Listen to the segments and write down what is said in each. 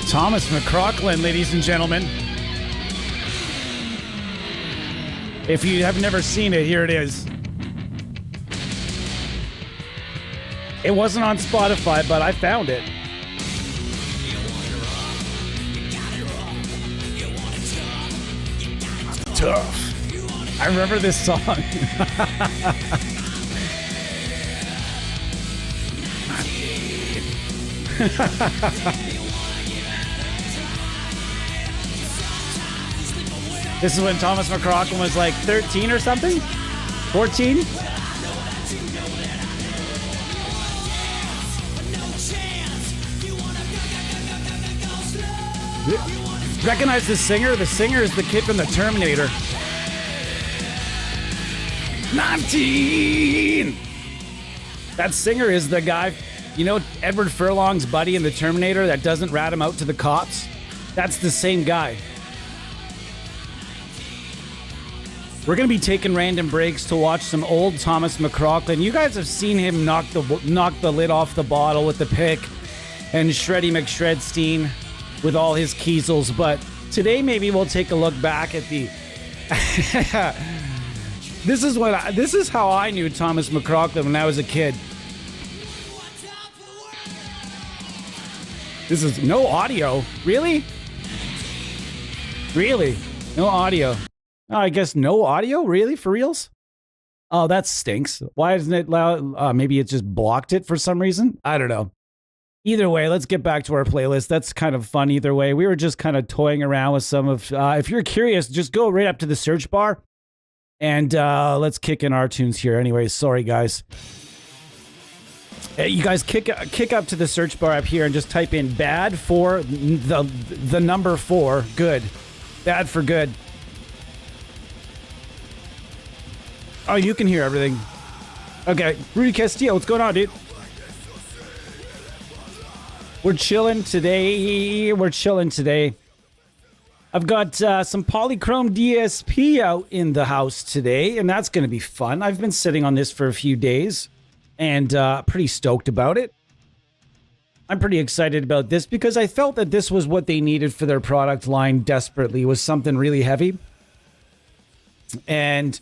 Thomas McCrocklin, ladies and gentlemen. If you have never seen it, here it is. It wasn't on Spotify, but I found it. Tough. I remember this song. This is when Thomas McCrocklin was like 13 or something? 14? Recognize the singer? The singer is the kid from the Terminator. 19! That singer is the guy, you know, Edward Furlong's buddy in the Terminator that doesn't rat him out to the cops? That's the same guy. We're going to be taking random breaks to watch some old Thomas McCrocklin. You guys have seen him knock the lid off the bottle with the pick and Shreddy McShredstein with all his Kiesels, but today maybe we'll take a look back at the... This is how I knew Thomas McCrocklin when I was a kid. This is no audio. Really? Really? No audio. Oh, I guess no audio? Really? For reals? Oh, that stinks. Why isn't it loud? Maybe it just blocked it for some reason? I don't know. Either way, let's get back to our playlist. That's kind of fun either way. We were just kind of toying around with some of... if you're curious, just go right up to the search bar and let's kick in our tunes here. Anyway, sorry, guys. You guys kick up to the search bar up here and just type in bad for the number 4. Good. Bad for good. Oh, you can hear everything. Okay, Rudy Castillo, what's going on, dude? We're chilling today. I've got some Polychrome DSP out in the house today, and that's going to be fun. I've been sitting on this for a few days, and pretty stoked about it. I'm pretty excited about this because I felt that this was what they needed for their product line desperately, was something really heavy. And...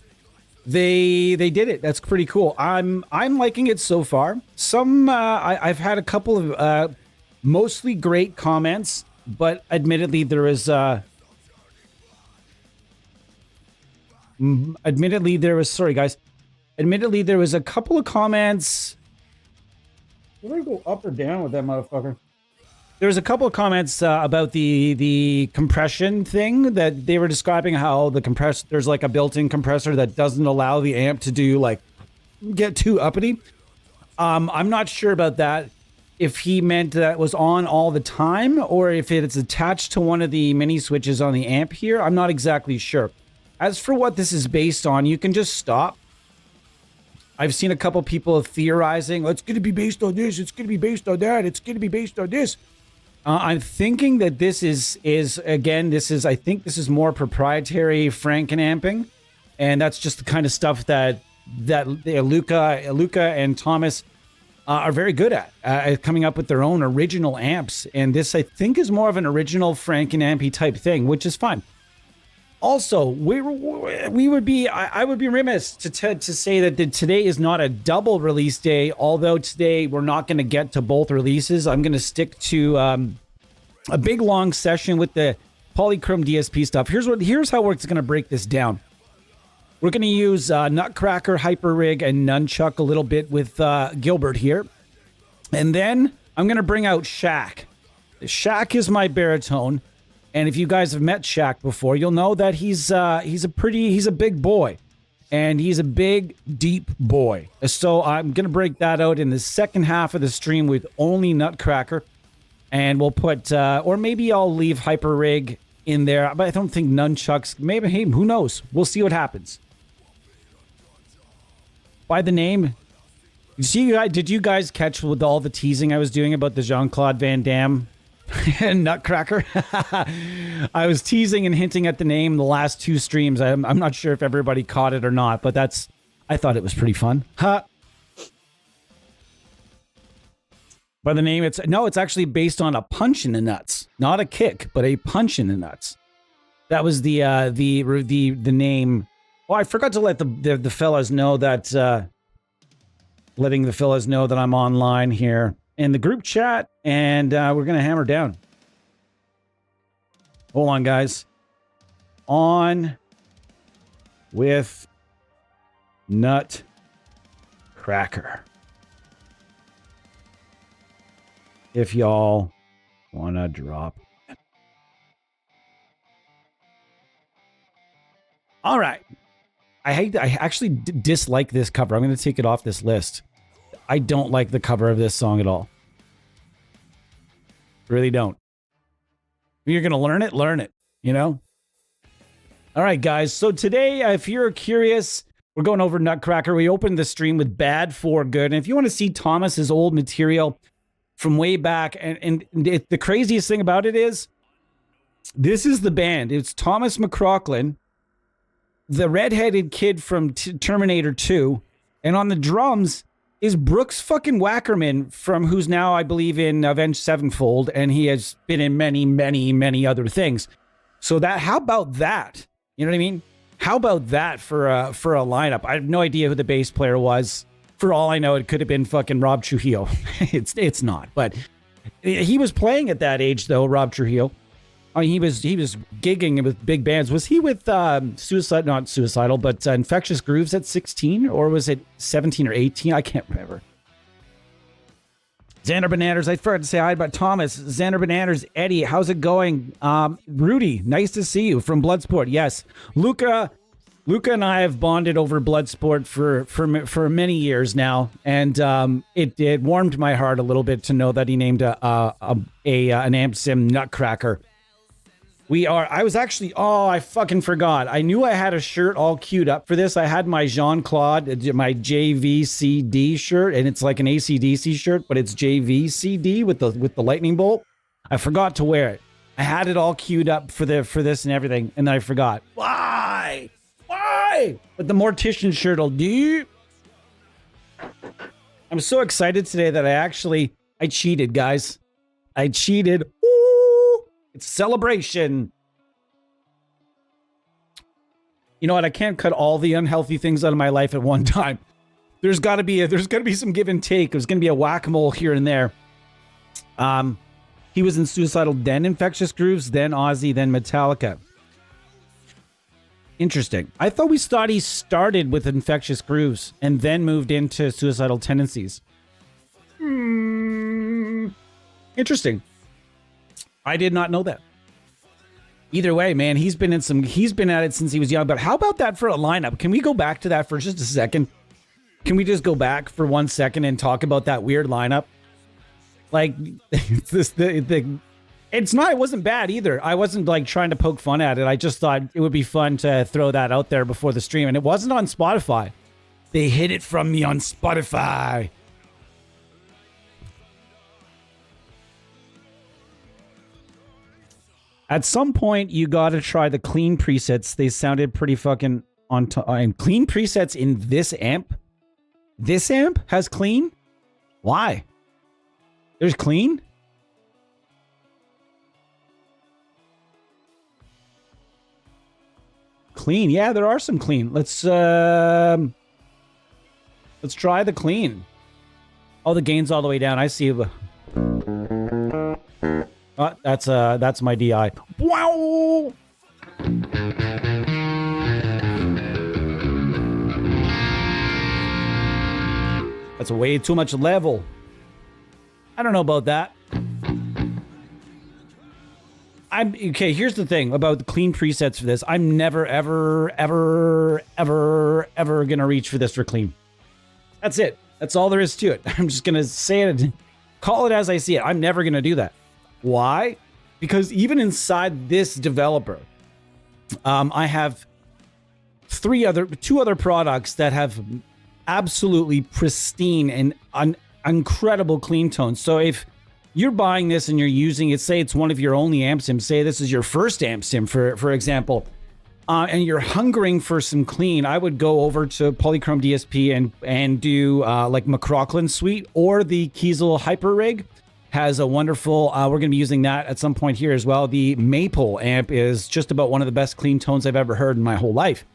They did it. That's pretty cool. I'm liking it so far. I've had a couple of mostly great comments, but admittedly there is sorry guys. Admittedly there was a couple of comments. Did I go up or down with that motherfucker? There was a couple of comments about the compression thing that they were describing, how there's like a built-in compressor that doesn't allow the amp to do get too uppity. I'm not sure about that. If he meant that was on all the time or if it's attached to one of the mini switches on the amp here, I'm not exactly sure. As for what this is based on, you can just stop. I've seen a couple people theorizing, it's going to be based on this, it's going to be based on that, it's going to be based on this. I'm thinking that this is I think this is more proprietary Franken-amping, and that's just the kind of stuff that Luca and Thomas are very good at coming up with their own original amps, and this I think is more of an original Franken-ampy type thing, which is fine. Also, I would be remiss to say that today is not a double release day. Although today we're not going to get to both releases, I'm going to stick to a big long session with the Polychrome DSP stuff. Here's how we're going to break this down. We're going to use Nutcracker, Hyperrig, and Nunchuck a little bit with Gilbert here, and then I'm going to bring out Shaq. Shaq is my baritone. And if you guys have met Shaq before, you'll know that he's a big boy, and he's a big, deep boy. So I'm going to break that out in the second half of the stream with only Nutcracker, and we'll put, or maybe I'll leave Hyperrig in there, but I don't think Nunchucks, maybe, hey, who knows? We'll see what happens. By the name, did you guys catch with all the teasing I was doing about the Jean-Claude Van Damme and Nutcracker? I was teasing and hinting at the name the last 2 streams. I'm not sure if everybody caught it or not, but I thought it was pretty fun. By the name, it's actually based on a punch in the nuts. Not a kick, but a punch in the nuts. That was the name. Oh, I forgot to let the fellas know that, letting the fellas know that I'm online here in the group chat, and we're going to hammer down. Hold on, guys. On with Nutcracker. If y'all want to drop. All right. I actually dislike this cover. I'm going to take it off this list. I don't like the cover of this song at all. Really don't. If you're going to learn it, you know? All right, guys. So today, if you're curious, we're going over Nutcracker. We opened the stream with Bad for Good. And if you want to see Thomas's old material from way back, and the craziest thing about it is, this is the band. It's Thomas McCrocklin, the redheaded kid from Terminator 2, and on the drums is Brooks fucking Wackerman, from who's now, I believe, in Avenged Sevenfold, and he has been in many, many, many other things. So that, how about that? You know what I mean? How about that for a lineup? I have no idea who the bass player was. For all I know, it could have been fucking Rob Trujillo. It's not, but he was playing at that age though. Rob Trujillo. I mean, he was gigging with big bands. Was he with not Suicidal, but Infectious Grooves at 16, or was it 17 or 18? I can't remember. Xander Bananas, I forgot to say hi about Thomas. Xander Bananas, Eddie, how's it going? Rudy, nice to see you from Bloodsport. Yes, Luca and I have bonded over Bloodsport for many years now, and it warmed my heart a little bit to know that he named an amp sim Nutcracker. I was actually, I fucking forgot. I knew I had a shirt all queued up for this. I had my Jean-Claude, my JVCD shirt, and it's like an AC/DC shirt, but it's JVCD with the lightning bolt. I forgot to wear it. I had it all queued up for this and everything, and then I forgot. Why? But the Mortician shirt will do. I'm so excited today that I cheated, guys. I cheated. It's celebration. You know what? I can't cut all the unhealthy things out of my life at one time. There's got to be some give and take. There's going to be a whack-a-mole here and there. He was in Suicidal, then Infectious Grooves, then Ozzy, then Metallica. Interesting. I thought he started with Infectious Grooves and then moved into Suicidal Tendencies. Interesting. I did not know that. Either way, man, he's been at it since he was young. But how about that for a lineup? Can we go back to that for just a second? Can we just go back for 1 second and talk about that weird lineup? Like, it wasn't bad either. I wasn't like trying to poke fun at it. I just thought it would be fun to throw that out there before the stream. And it wasn't on Spotify. They hid it from me on Spotify. At some point, you got to try the clean presets. They sounded pretty fucking on top. And clean presets in this amp? This amp has clean? Why? There's clean? Clean. Yeah, there are some clean. Let's try the clean. Oh, the gain's all the way down. I see. That's my DI. Wow! That's way too much level. I don't know about that. Okay, here's the thing about the clean presets for this. I'm never, ever, ever, ever, ever gonna reach for this for clean. That's it. That's all there is to it. I'm just gonna say it, call it as I see it. I'm never gonna do that. Why? Because even inside this developer, I have two other products that have absolutely pristine and incredible clean tones. So if you're buying this and you're using it, say it's one of your only amp sims, say this is your first amp sim, for example, and you're hungering for some clean, I would go over to Polychrome DSP and do like McCrocklin Suite or the Kiesel Hyper Rig. has a wonderful, we're going to be using that at some point here as well. The Maple amp is just about one of the best clean tones I've ever heard in my whole life.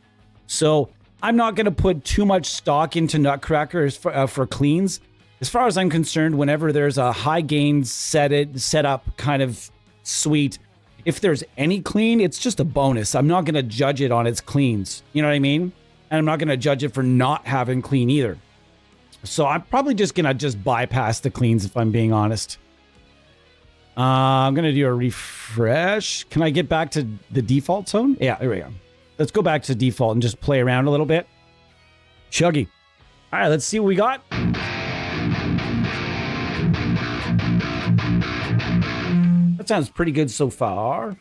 So I'm not going to put too much stock into Nutcracker for cleans. As far as I'm concerned, whenever there's a high gain setup kind of suite, if there's any clean, it's just a bonus. I'm not going to judge it on its cleans. You know what I mean? And I'm not going to judge it for not having clean either. So I'm probably just going to just bypass the cleans if I'm being honest. I'm going to do a refresh. Can I get back to the default tone? Yeah, there we go. Let's go back to default and just play around a little bit. Chuggy. All right, let's see what we got. That sounds pretty good so far.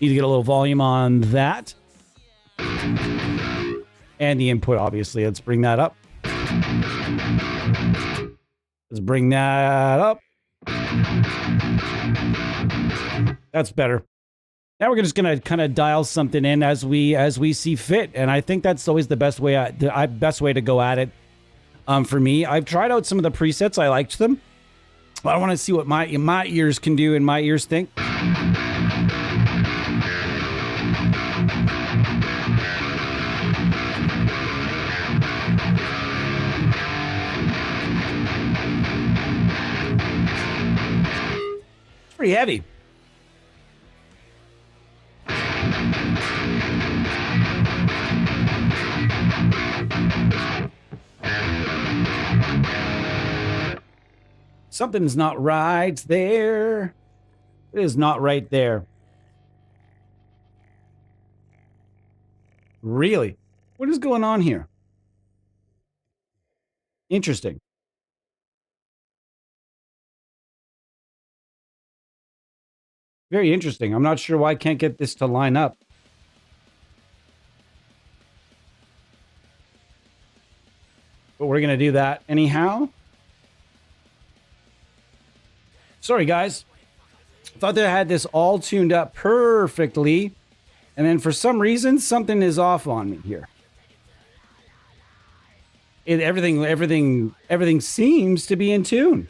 Need to get a little volume on that. And the input, obviously. Let's bring that up. Let's bring that up. That's better. Now we're just gonna kind of dial something in as we see fit, and I think that's always the best way to go at it. For me, I've tried out some of the presets. I liked them. I want to see what my ears can do and my ears think. It's pretty heavy. Something's not right there. It is not right there. Really? What is going on here? Interesting. Very interesting. I'm not sure why I can't get this to line up. But we're going to do that anyhow. Sorry, guys. Thought that I had this all tuned up perfectly. And then for some reason, something is off on me here. Everything seems to be in tune.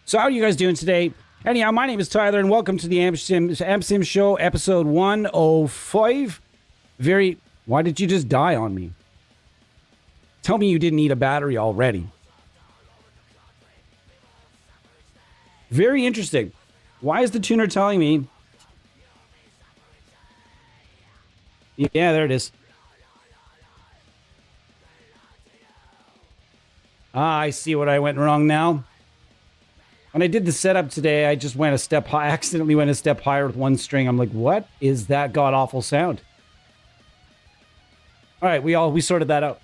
So how are you guys doing today? Anyhow, my name is Tyler, and welcome to the Amp Sim Show, episode 105. Why did you just die on me? Tell me you didn't need a battery already. Very interesting. Why is the tuner telling me? Yeah, there it is. I see what I went wrong now. When I did the setup today, I just went a step high, accidentally went a step higher with one string. I'm like, what is that god-awful sound? All right, we sorted that out.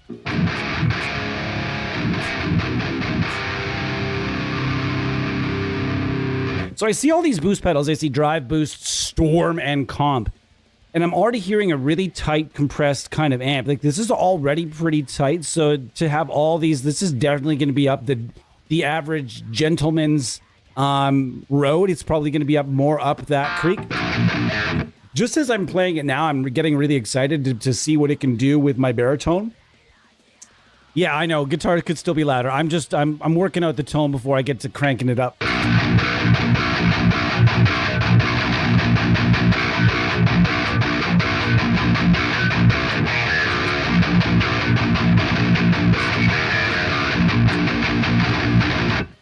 So I see all these boost pedals. I see drive, boost, storm, and comp. And I'm already hearing a really tight, compressed kind of amp. Like, this is already pretty tight. So to have all these, this is definitely going to be up the average gentleman's road. It's probably going to be more up that creek. Just as I'm playing it now, I'm getting really excited to see what it can do with my baritone. Yeah, I know. Guitar could still be louder. I'm working out the tone before I get to cranking it up.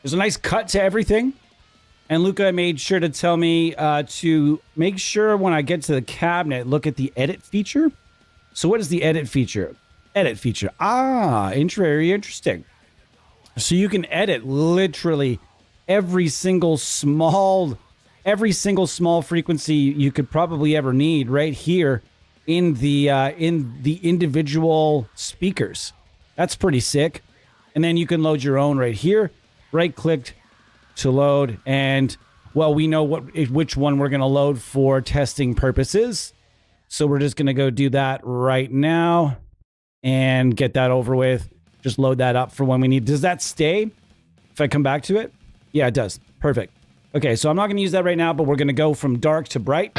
There's a nice cut to everything. And Luca made sure to tell me to make sure when I get to the cabinet, look at the edit feature. So what is the edit feature? Edit feature. Very interesting. So you can edit literally every single small frequency you could probably ever need right here in the individual speakers. That's pretty sick. And then you can load your own right here. Right-clicked to load, and well, we know which one we're going to load for testing purposes. So we're just going to go do that right now and get that over with. Just load that up for when we need. Does that stay if I come back to it? Yeah, it does. Perfect. Okay, so I'm not going to use that right now, but we're going to go from dark to bright.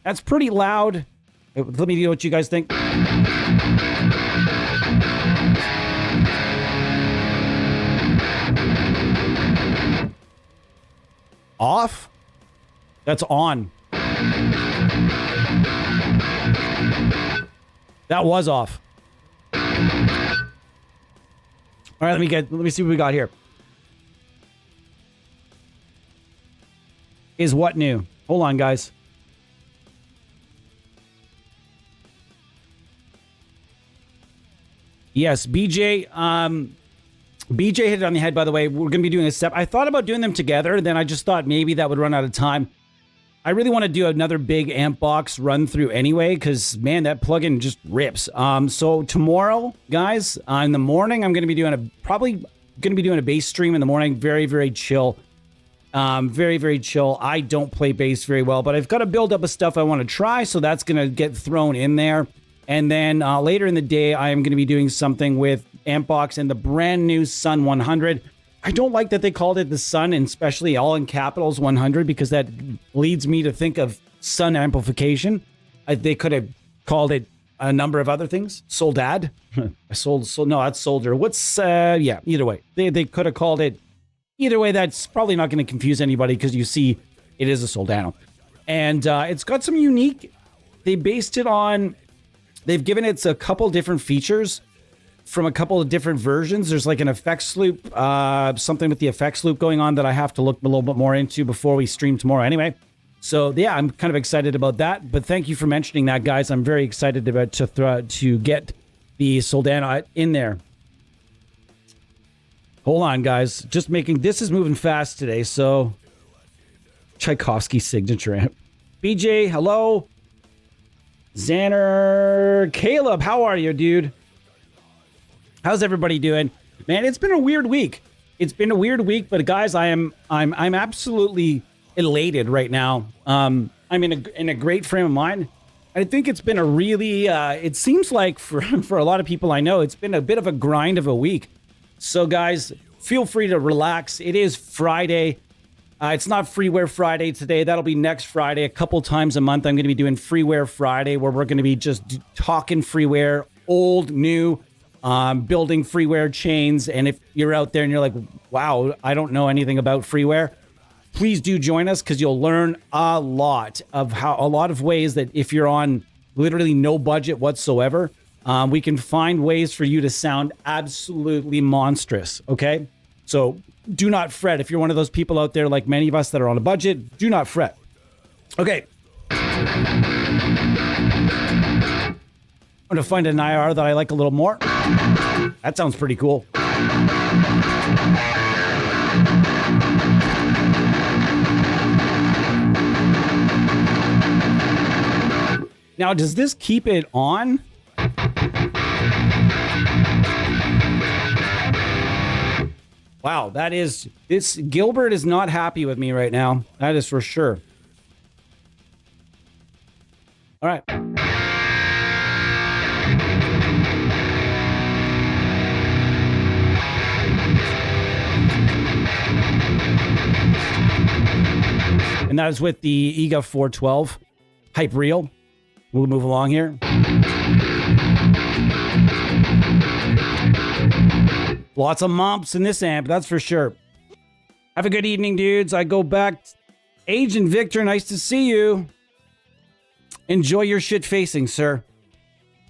That's pretty loud. Let me know what you guys think. Off? That's on. That was off. All right, let me see what we got here. Is what new? Hold on, guys. Yes, BJ. BJ hit it on the head, by the way. We're going to be doing a step. I thought about doing them together. Then I just thought maybe that would run out of time. I really want to do another big amp box run through anyway, because, man, that plugin just rips. So tomorrow, guys, in the morning, I'm going to be doing probably going to be doing a bass stream in the morning. Very, very chill. Very, very chill. I don't play bass very well, but I've got to build up a stuff I want to try, so that's going to get thrown in there. And then later in the day, I am going to be doing something with Ampbox and the brand new Sun 100. I don't like that they called it the Sun, and especially all in capitals 100, because that leads me to think of Sun amplification. They could have called it a number of other things. Soldad. No, that's Soldier. Yeah, either way. They could have called it. Either way, that's probably not going to confuse anybody, because you see it is a Soldano. And it's got some unique. They based it on. They've given it a couple different features from a couple of different versions. There's like an effects loop, something with the effects loop going on that I have to look a little bit more into before we stream tomorrow anyway. So yeah, I'm kind of excited about that. But thank you for mentioning that, guys. I'm very excited about to get the Soldano in there. Hold on, guys. This is moving fast today. So Tchaikovsky signature amp. BJ, hello. Xander, Caleb, how are you, dude? How's everybody doing? Man, it's been a weird week. But guys, I'm absolutely elated right now. I'm in a great frame of mind. I think it's been a really it seems like for a lot of people I know, it's been a bit of a grind of a week. So guys, feel free to relax. It is Friday. It's not Freeware Friday today. That'll be next Friday. A couple times a month, I'm going to be doing Freeware Friday, where we're going to be just talking freeware, old, new, building freeware chains. And if you're out there and you're like, wow, I don't know anything about freeware, please do join us, because you'll learn a lot of ways that if you're on literally no budget whatsoever, we can find ways for you to sound absolutely monstrous. Okay, so do not fret. If you're one of those people out there, like many of us that are on a budget, do not fret. Okay. I'm going to find an IR that I like a little more. That sounds pretty cool. Now, does this keep it on? Wow, Gilbert is not happy with me right now. That is for sure. All right. And that is with the EGA 412 Hype Reel. We'll move along here. Lots of mumps in this amp, that's for sure. Have a good evening, dudes. I go back. Agent Victor, nice to see you. Enjoy your shit facing, sir.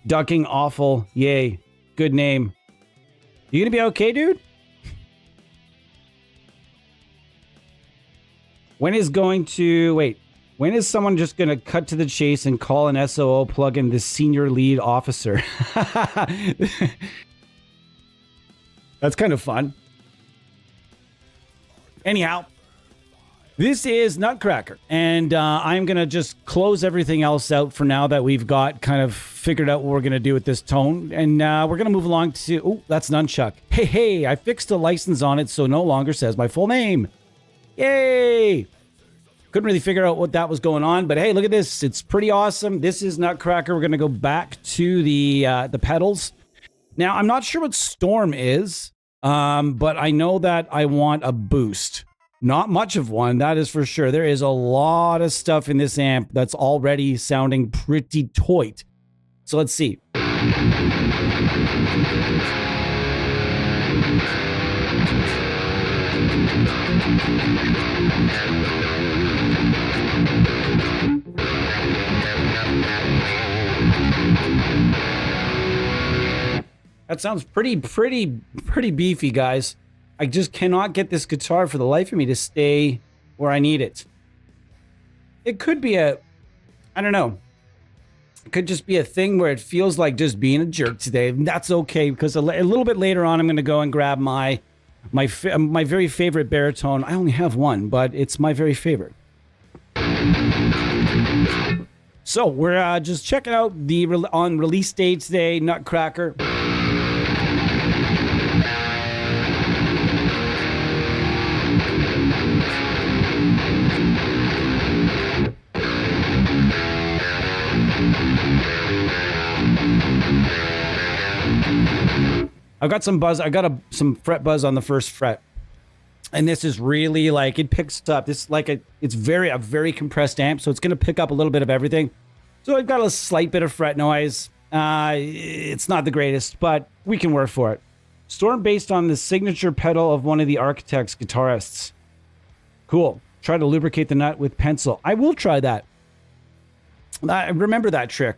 Ducking awful. Yay. Good name. You gonna be okay, dude? When is someone just gonna cut to the chase and call an SOO plugin the senior lead officer? That's kind of fun. Anyhow, this is Nutcracker, and I'm going to just close everything else out for now that we've got kind of figured out what we're going to do with this tone, and we're going to move along to... Oh, that's Nunchuck. Hey, I fixed a license on it, so no longer says my full name. Yay! Couldn't really figure out what that was going on, but hey, look at this. It's pretty awesome. This is Nutcracker. We're going to go back to the pedals. Now, I'm not sure what Storm is, but I know that I want a boost. Not much of one, that is for sure. There is a lot of stuff in this amp that's already sounding pretty toit. So let's see. That sounds pretty beefy, guys. I just cannot get this guitar for the life of me to stay where I need it. It could be I don't know. It could just be a thing where it feels like just being a jerk today. That's okay, because a little bit later on, I'm going to go and grab my very favorite baritone. I only have one, but it's my very favorite. So we're just checking out the on release day today, Nutcracker. I've got some buzz. I got some fret buzz on the first fret, and this is really like it picks up. This like it's a very compressed amp, so it's going to pick up a little bit of everything. So I've got a slight bit of fret noise. It's not the greatest, but we can work for it. Storm based on the signature pedal of one of the Architects guitarists. Cool. Try to lubricate the nut with pencil. I will try that. I remember that trick.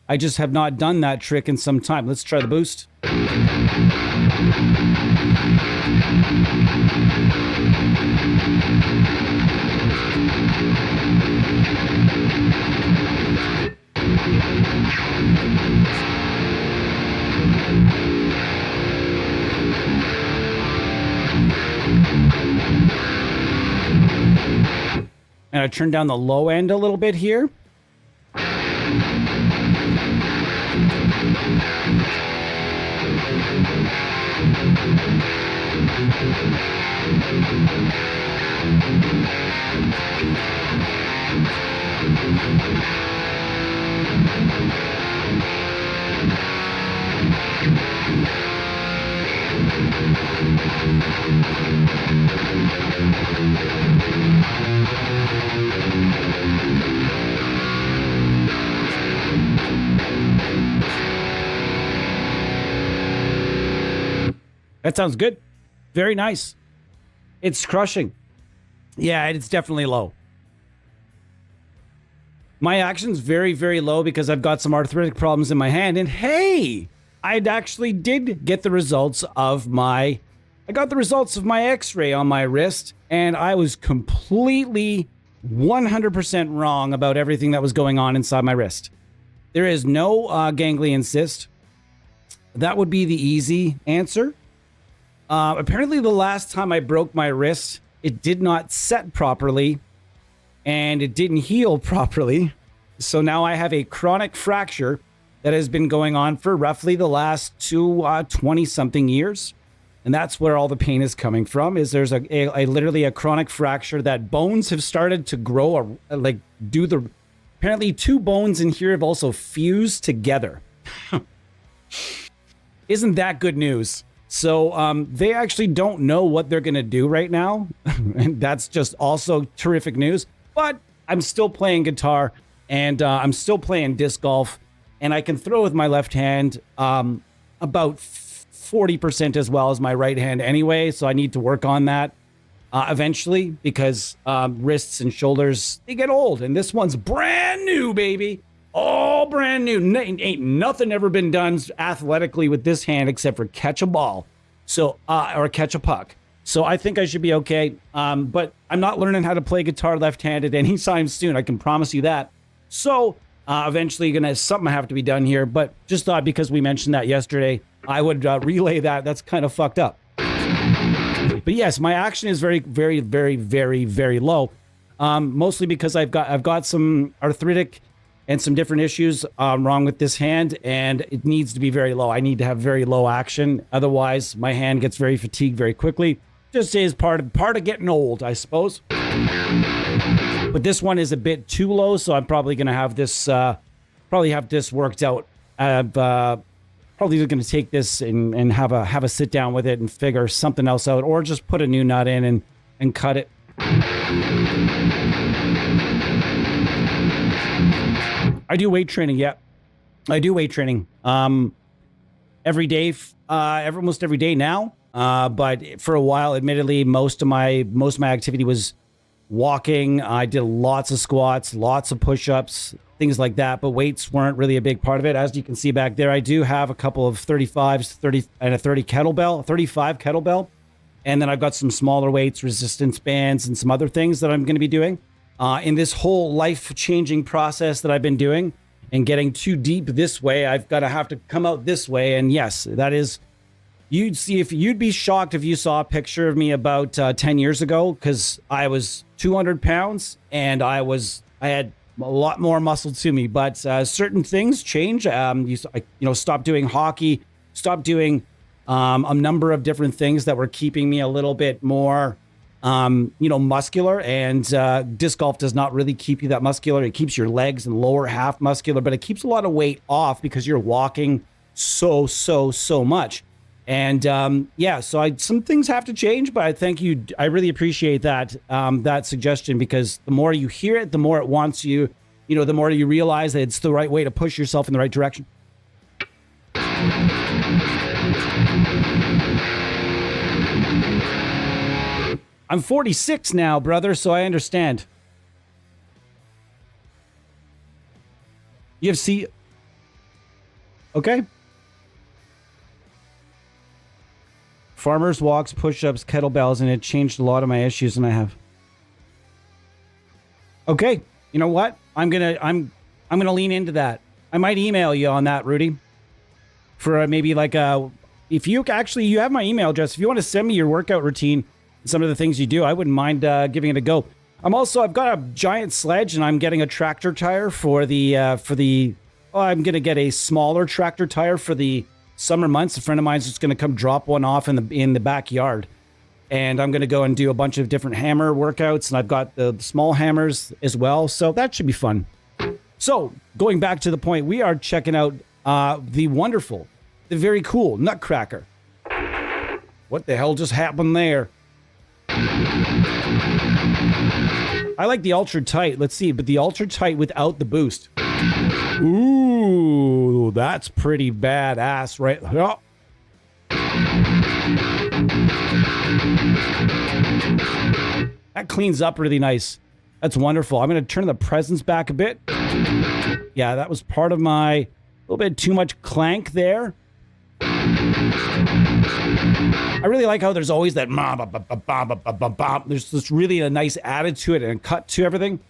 I just have not done that trick in some time. Let's try the boost. And I turn down the low end a little bit here. That sounds good. Very nice. It's crushing. Yeah, it's definitely low. My action's very, very low because I've got some arthritic problems in my hand. And hey, I actually did get the results of my x-ray on my wrist, and I was completely 100% wrong about everything that was going on inside my wrist. There is no ganglion cyst. That would be the easy answer. Apparently the last time I broke my wrist, it did not set properly and it didn't heal properly. So now I have a chronic fracture that has been going on for roughly the last 20 something years. And that's where all the pain is coming from, is there's literally a chronic fracture that bones have started to grow, apparently two bones in here have also fused together. Isn't that good news? So they actually don't know what they're going to do right now. And that's just also terrific news. But I'm still playing guitar, and I'm still playing disc golf, and I can throw with my left hand about 40% as well as my right hand anyway. So I need to work on that eventually, because wrists and shoulders, they get old. And this one's brand new, baby. All brand new. Ain't nothing ever been done athletically with this hand except for catch a ball, or catch a puck. So I think I should be okay. But I'm not learning how to play guitar left-handed anytime soon. I can promise you that. So eventually something have to be done here. But just thought, because we mentioned that yesterday, I would relay that. That's kind of fucked up. But yes, my action is very, very, very, very, very low. Mostly because I've got some arthritic and some different issues wrong with this hand, and it needs to be very low. I need to have very low action. Otherwise, my hand gets very fatigued very quickly. Just is part of getting old, I suppose. But this one is a bit too low, so I'm probably going to have this worked out. Probably going to take this and have a sit down with it and figure something else out, or just put a new nut in and cut it. I do weight training. Yeah, I do weight training. Every day, almost every day now. But for a while, admittedly, most of my activity was walking. I did lots of squats, lots of push-ups, things like that. But weights weren't really a big part of it. As you can see back there, I do have a couple of 35s, 30 and a 35 kettlebell. And then I've got some smaller weights, resistance bands, and some other things that I'm going to be doing in this whole life-changing process that I've been doing. And getting too deep this way, have to come out this way. And yes, that is, you'd be shocked if you saw a picture of me about 10 years ago, because I was 200 pounds and I had a lot more muscle to me. But certain things change. Stopped doing hockey, stopped doing a number of different things that were keeping me a little bit more muscular, and disc golf does not really keep you that muscular. It keeps your legs and lower half muscular, but it keeps a lot of weight off because you're walking so much. And so some things have to change, but I thank you. I really appreciate that suggestion, because the more you hear it, the more it wants you, the more you realize that it's the right way to push yourself in the right direction. I'm 46 now, brother, so I understand. UFC. Okay. Farmers walks, push-ups, kettlebells, and it changed a lot of my issues, and I have. Okay. You know what? I'm gonna lean into that. I might email you on that, Rudy. For maybe like if you have my email address. If you want to send me your workout routine, some of the things you do, I wouldn't mind giving it a go. I've got a giant sledge, and I'm getting a tractor tire I'm going to get a smaller tractor tire for the summer months. A friend of mine's just going to come drop one off in the backyard. And I'm going to go and do a bunch of different hammer workouts, and I've got the small hammers as well. So that should be fun. So going back to the point, we are checking out the wonderful, the very cool Nutcracker. What the hell just happened there? I like the ultra tight. Let's see, but the ultra tight without the boost. Ooh, that's pretty badass, right? Oh. That cleans up really nice. That's wonderful. I'm going to turn the presence back a bit. Yeah, that was part of my little bit too much clank there. I really like how there's always that there's just really a nice attitude and a cut to everything.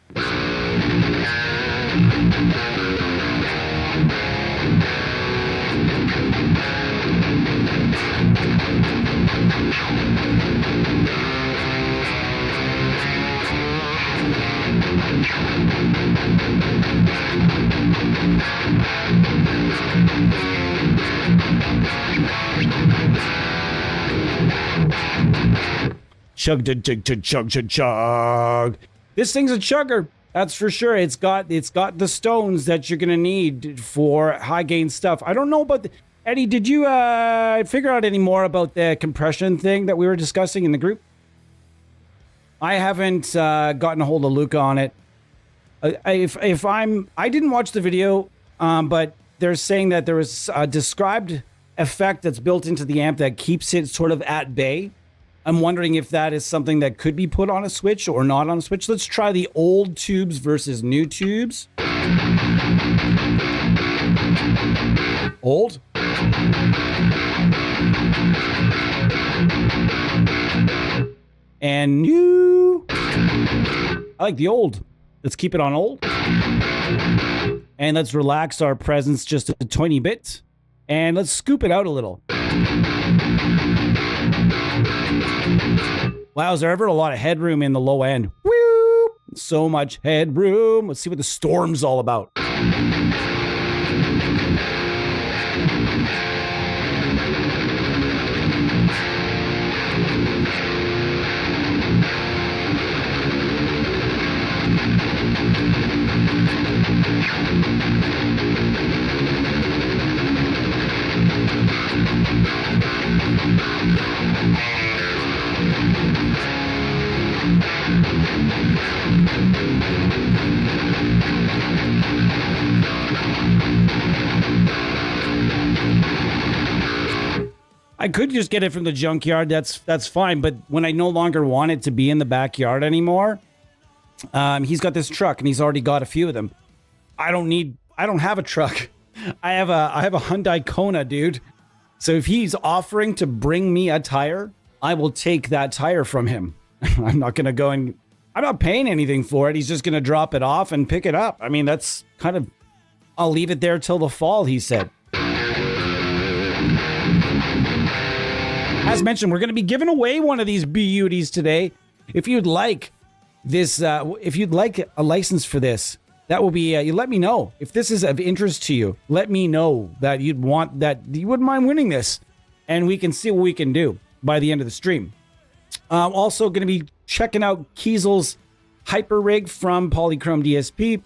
Chug, chug, chug, chug, chug, chug. This thing's a chugger, that's for sure. It's got the stones that you're gonna need for high gain stuff. I don't know about Eddie. Did you figure out any more about the compression thing that we were discussing in the group? I haven't gotten a hold of Luca on it. I didn't watch the video, but they're saying that there was a described effect that's built into the amp that keeps it sort of at bay. I'm wondering if that is something that could be put on a switch or not on a switch. Let's try the old tubes versus new tubes. Old. And new. I like the old. Let's keep it on old. And let's relax our presence just a tiny bit. And let's scoop it out a little. Wow, is there ever a lot of headroom in the low end? Woo! So much headroom. Let's see what the storm's all about. I could just get it from the junkyard. That's fine. But when I no longer want it to be in the backyard anymore, he's got this truck and he's already got a few of them. I don't have a truck. I have a Hyundai Kona, dude. So if he's offering to bring me a tire, I will take that tire from him. I'm not going to go and I'm not paying anything for it. He's just going to drop it off and pick it up. I mean, that's kind of, I'll leave it there till the fall, he said. As mentioned, we're going to be giving away one of these beauties today. If you'd like this, if you'd like a license for this, that will be, you let me know. If this is of interest to you, let me know that you wouldn't mind winning this. And we can see what we can do by the end of the stream. Also going to be checking out Kiesel's Hyper Rig from Polychrome DSP.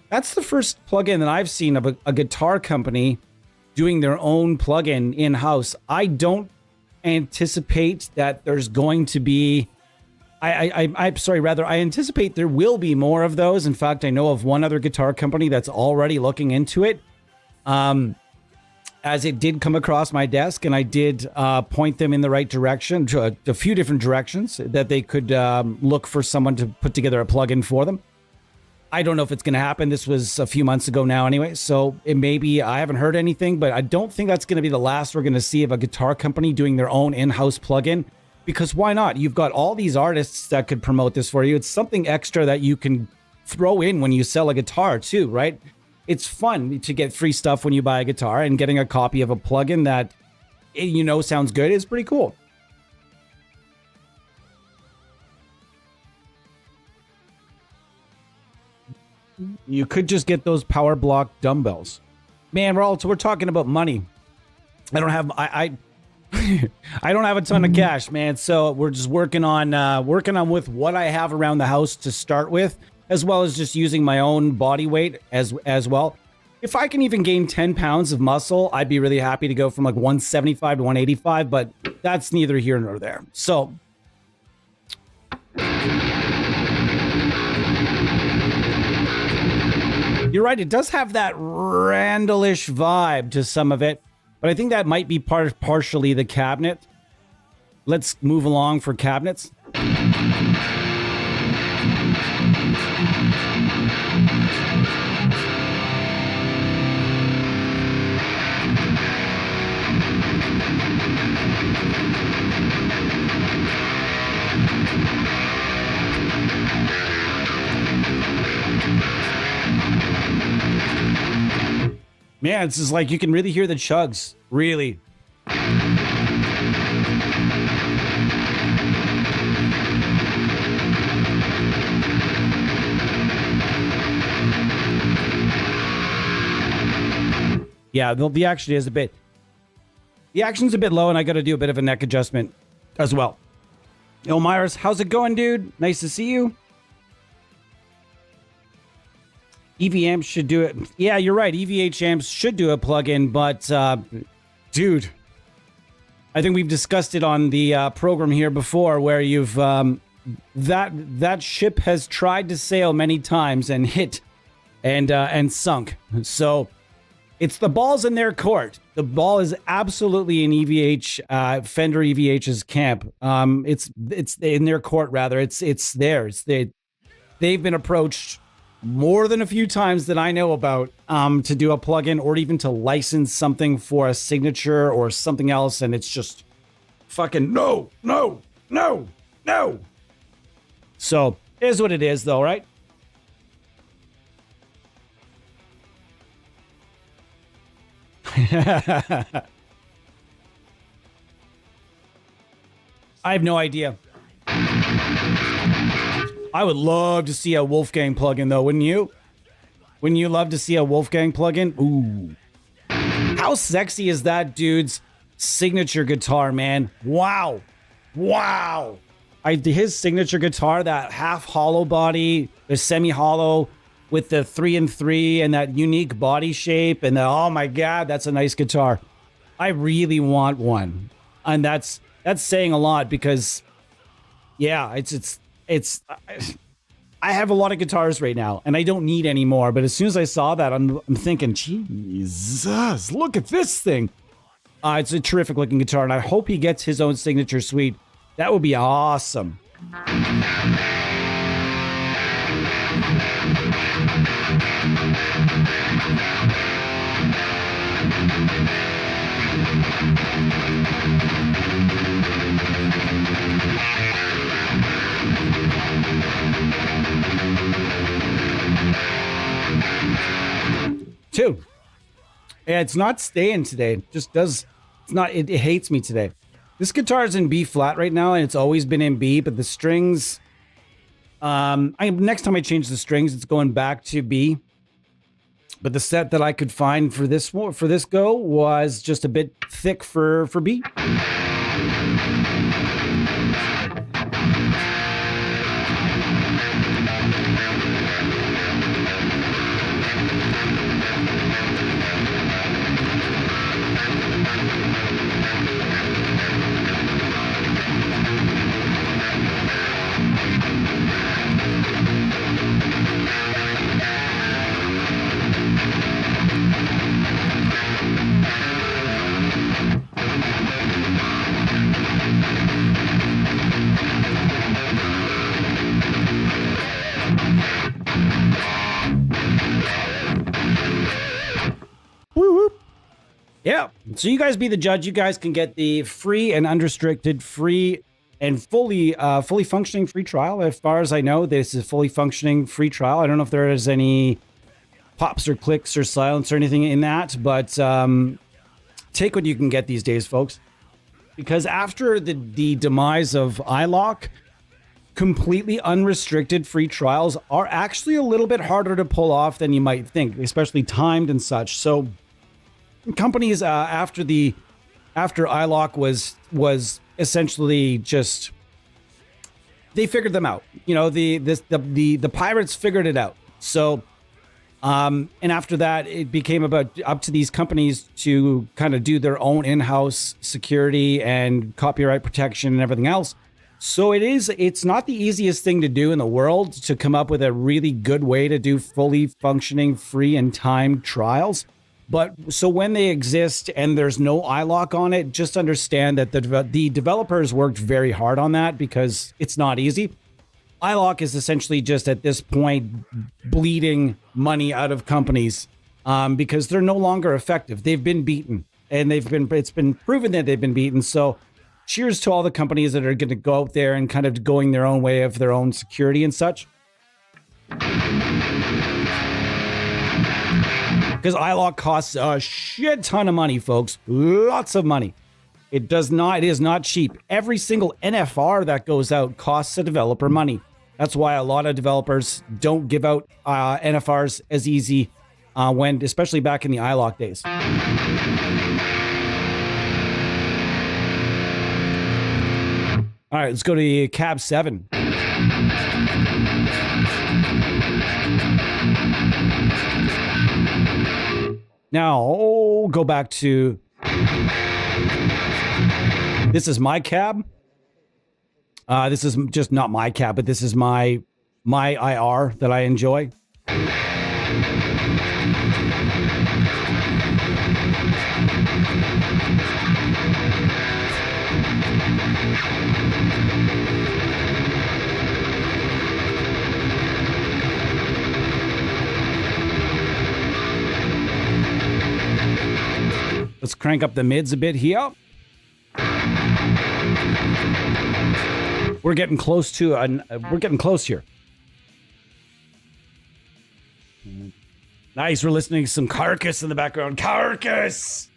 That's the first plugin that I've seen of a guitar company doing their own plugin in-house. I don't anticipate that there's going to be... I'm sorry, rather, I anticipate there will be more of those. In fact, I know of one other guitar company that's already looking into it. As it did come across my desk, and I did point them in the right direction, to a few different directions that they could look for someone to put together a plugin for them. I don't know if it's going to happen. This was a few months ago now anyway, so it may be, I haven't heard anything, but I don't think that's going to be the last we're going to see of a guitar company doing their own in-house plugin. Because why not? You've got all these artists that could promote this for you. It's something extra that you can throw in when you sell a guitar too, right? It's fun to get free stuff when you buy a guitar, and getting a copy of a plugin that, you know, sounds good is pretty cool. You could just get those power block dumbbells. Man, we're talking about money. I don't have I don't have a ton of cash, man. So we're just working on with what I have around the house to start with, as well as just using my own body weight as well. If I can even gain 10 pounds of muscle, I'd be really happy to go from like 175 to 185, but that's neither here nor there. So you're right, it does have that Randall-ish vibe to some of it. But I think that might be partially the cabinet. Let's move along for cabinets. Man, it's just like you can really hear the chugs. Really. Yeah, the action is a bit... The action's a bit low, and I got to do a bit of a neck adjustment as well. Yo, Myers, how's it going, dude? Nice to see you. EV amps should do it. Yeah, you're right. EVH amps should do a plugin, but dude, I think we've discussed it on the program here before, where you've that ship has tried to sail many times and hit and sunk. So it's the ball's in their court. The ball is absolutely in EVH Fender EVH's camp. It's in their court rather. It's theirs. They've been approached more than a few times that I know about to do a plugin or even to license something for a signature or something else, and it's just fucking no. So it is what it is, though, right? I have no idea. I would love to see a Wolfgang plugin, though, wouldn't you? Wouldn't you love to see a Wolfgang plugin? Ooh. How sexy is that dude's signature guitar, man? Wow. His signature guitar, that half hollow body, the semi-hollow with the 3-3 and that unique body shape, and oh my God, that's a nice guitar. I really want one. And that's saying a lot because, yeah, it's I have a lot of guitars right now, and I don't need any more. But as soon as I saw that, I'm thinking, Jesus, look at this thing. It's a terrific looking guitar, and I hope he gets his own signature suite. That would be awesome. Two. Yeah, it's not staying today. It just does. It's not. It hates me today. This guitar is in B flat right now, and it's always been in B. But the strings. Next time I change the strings, it's going back to B. But the set that I could find for this go was just a bit thick for B. Yeah, so you guys be the judge. You guys can get the free and unrestricted, free and fully functioning free trial. As far as I know, this is a fully functioning free trial. I don't know if there is any pops or clicks or silence or anything in that, but take what you can get these days, folks. Because after the demise of iLok, completely unrestricted free trials are actually a little bit harder to pull off than you might think, especially timed and such. So companies after iLok was essentially just, they figured them out. You know, the pirates figured it out. So and after that, it became up to these companies to kind of do their own in-house security and copyright protection and everything else. So it's not the easiest thing to do in the world to come up with a really good way to do fully functioning free and timed trials. But so when they exist and there's no iLok on it, just understand that the developers worked very hard on that because it's not easy. iLok is essentially just at this point bleeding money out of companies because they're no longer effective. They've been beaten, and it's been proven that they've been beaten. So cheers to all the companies that are going to go out there and kind of going their own way of their own security and such. Because iLok costs a shit ton of money, folks. Lots of money. It is not cheap. Every single NFR that goes out costs a developer money. That's why a lot of developers don't give out NFRs as easy especially back in the iLok days. All right, let's go to the Cab 7. Now, go back to... This is my cab. This is just not my cab, but this is my IR that I enjoy. Let's crank up the mids a bit here. We're getting close to we're getting close here. Nice, we're listening to some Carcass in the background. Carcass!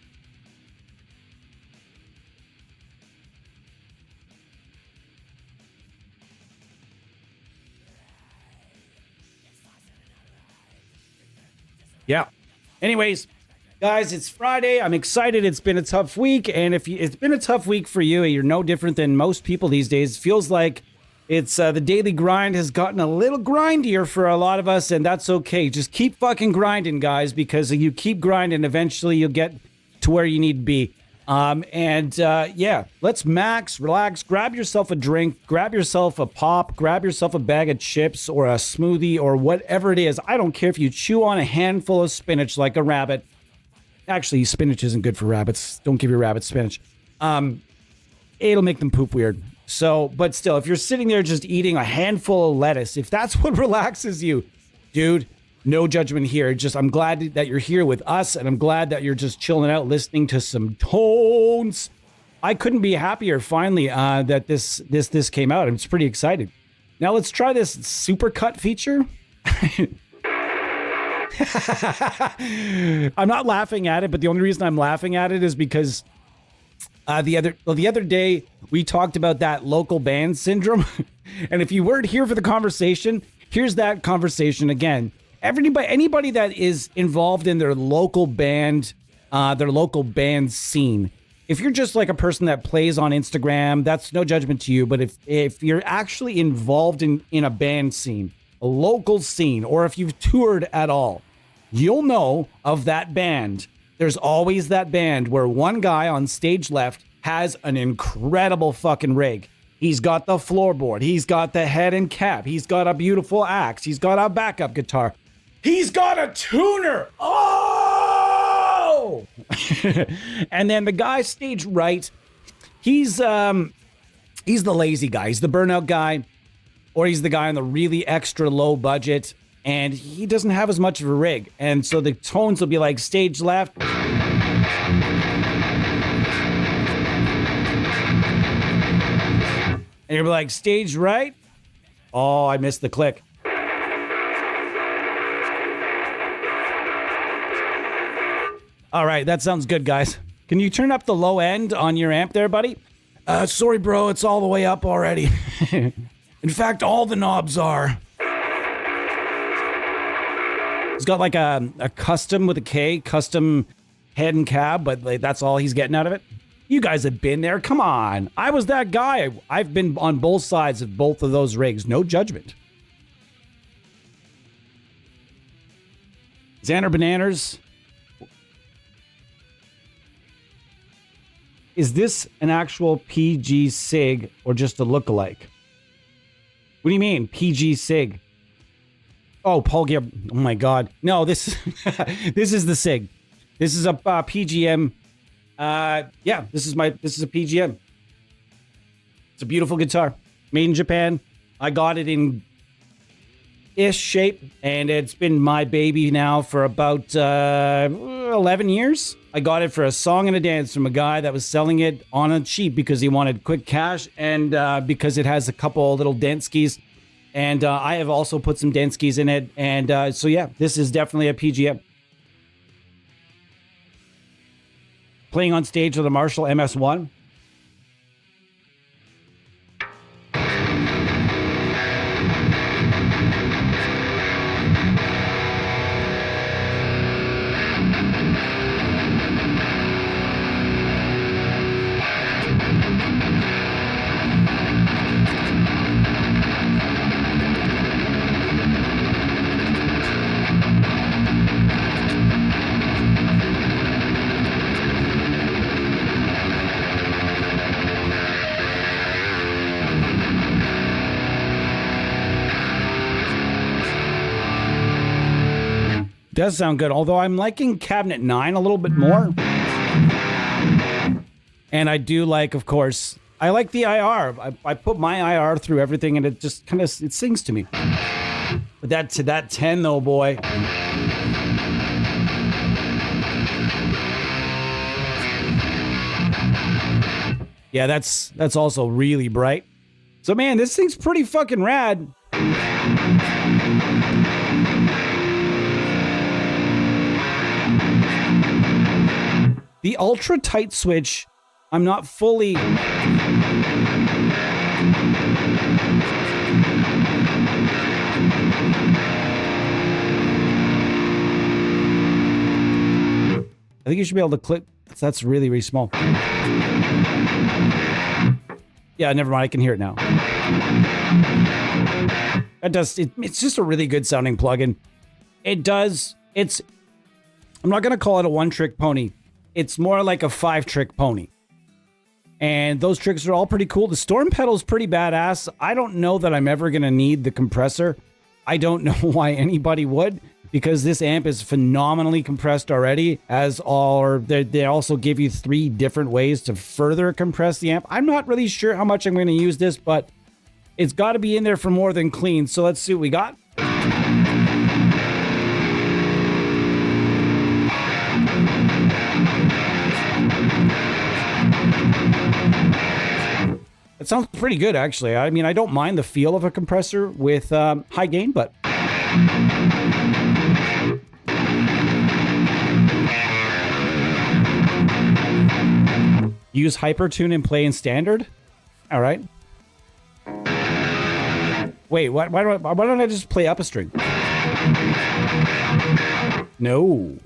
Yeah. Anyways, guys, it's Friday. I'm excited. It's been a tough week. And if it's been a tough week for you, you're no different than most people these days. It feels like it's the daily grind has gotten a little grindier for a lot of us, and that's okay. Just keep fucking grinding, guys, because you keep grinding, eventually you'll get to where you need to be. Yeah, let's max, relax, grab yourself a drink, grab yourself a pop, grab yourself a bag of chips or a smoothie or whatever it is. I don't care if you chew on a handful of spinach like a rabbit. Actually, spinach isn't good for rabbits. Don't give your rabbits spinach. It'll make them poop weird. So, but still, if you're sitting there just eating a handful of lettuce, if that's what relaxes you, dude, no judgment here. Just, I'm glad that you're here with us, and I'm glad that you're just chilling out, listening to some tones. I couldn't be happier finally that this came out. I'm just pretty excited. Now let's try this supercut feature. I'm not laughing at it, but the only reason I'm laughing at it is because the other day we talked about that local band syndrome. And if you weren't here for the conversation, here's that conversation again. Anybody that is involved in their local band scene. If you're just like a person that plays on Instagram, that's no judgment to you. But if you're actually involved in a band scene, a local scene, or if you've toured at all, you'll know of that band. There's always that band where one guy on stage left has an incredible fucking rig. He's got the floorboard. He's got the head and cap. He's got a beautiful axe. He's got a backup guitar. He's got a tuner. Oh! And then the guy stage right, he's the lazy guy. He's the burnout guy, or he's the guy on the really extra low budget, and he doesn't have as much of a rig. And so the tones will be like stage left. And you'll be like, stage right. Oh, I missed the click. All right, that sounds good, guys. Can you turn up the low end on your amp there, buddy? Sorry, bro, it's all the way up already. In fact, all the knobs are. He's got like a custom with a K, custom head and cab, but like, that's all he's getting out of it. You guys have been there. Come on. I was that guy. I've been on both sides of both of those rigs. No judgment. Xander Bananas. Is this an actual PG SIG or just a lookalike? What do you mean, PG SIG? Oh, Paul Gear. Oh my God. No, this this is the SIG. This is a PGM. Yeah, this is a PGM. It's a beautiful guitar. Made in Japan. I got it in ish shape, and it's been my baby now for about 11 years. I got it for a song and a dance from a guy that was selling it on a cheap because he wanted quick cash, and because it has a couple little dent skis. And I have also put some dent skis in it. And so, yeah, this is definitely a PGM. Playing on stage with a Marshall MS-1. Does sound good, although I'm liking Cabinet 9 a little bit more. And I do like, of course, I like the IR. I put my IR through everything, and it just kind of, it sings to me. But that 10 though, boy. Yeah, that's also really bright. So man, this thing's pretty fucking rad. The ultra tight switch, I'm not fully... I think you should be able to click. That's really, really small. Yeah, never mind. I can hear it now. That does. It's just a really good sounding plugin. It does. I'm not going to call it a one-trick pony. It's more like a 5-trick pony. And those tricks are all pretty cool. The Storm pedal's pretty badass. I don't know that I'm ever going to need the compressor. I don't know why anybody would. because this amp is phenomenally compressed already, as all, they also give you 3 different ways to further compress the amp. I'm not really sure how much I'm going to use this, but it's got to be in there for more than clean. So let's see what we got. It sounds pretty good, actually. I mean, I don't mind the feel of a compressor with high gain, but... Use Hypertune and play in standard? All right. Wait, why don't I just play up a string? No.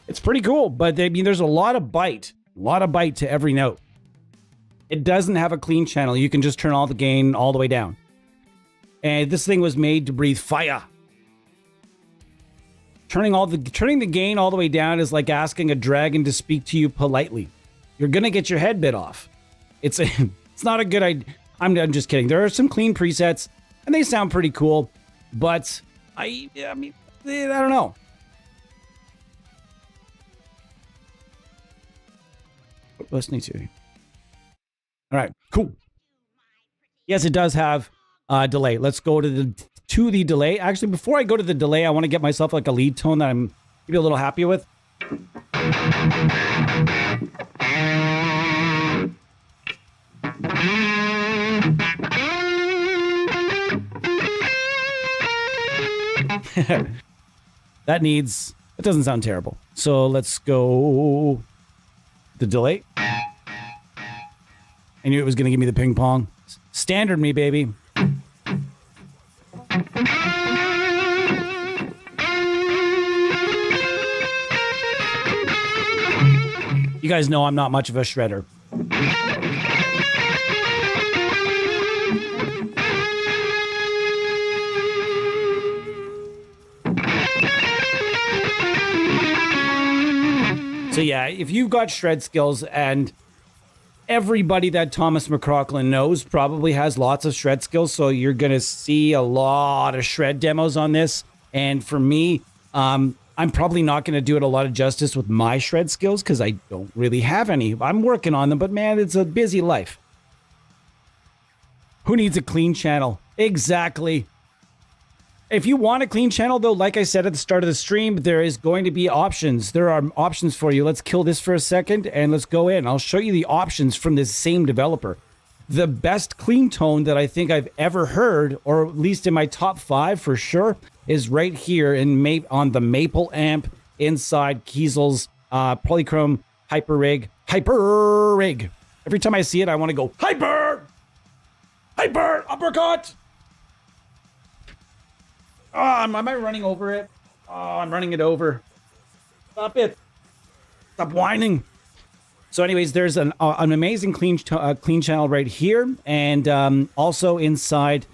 It's pretty cool, but I mean, there's a lot of bite to every note. It doesn't have a clean channel. You can just turn all the gain all the way down. And this thing was made to breathe fire. Turning the gain all the way down is like asking a dragon to speak to you politely. You're gonna get your head bit off. It's not a good idea. I'm just kidding. There are some clean presets, and they sound pretty cool, but I mean, I don't know. Listening to. All right, cool. Yes, it does have a delay. Let's go to the delay. Actually, before I go to the delay, I want to get myself like a lead tone that I'm maybe a little happy with. That doesn't sound terrible. So let's go the delay. I knew it was going to give me the ping pong. Standard me, baby. You guys know I'm not much of a shredder. So yeah, if you've got shred skills, and everybody that Thomas McCrocklin knows probably has lots of shred skills, so you're going to see a lot of shred demos on this. And for me, I'm probably not going to do it a lot of justice with my shred skills because I don't really have any. I'm working on them, but man, it's a busy life. Who needs a clean channel? Exactly. If you want a clean channel, though, like I said at the start of the stream, there is going to be options. There are options for you. Let's kill this for a second and let's go in. I'll show you the options from this same developer. The best clean tone that I think I've ever heard, or at least in my top 5 for sure, is right here on the Maple amp inside Kiesel's Polychrome Hyper Rig. Every time I see it, I want to go hyper uppercut. Oh, am I running over it? Oh, I'm running it over. Stop it. Stop whining. So anyways, there's an amazing clean channel right here. And also inside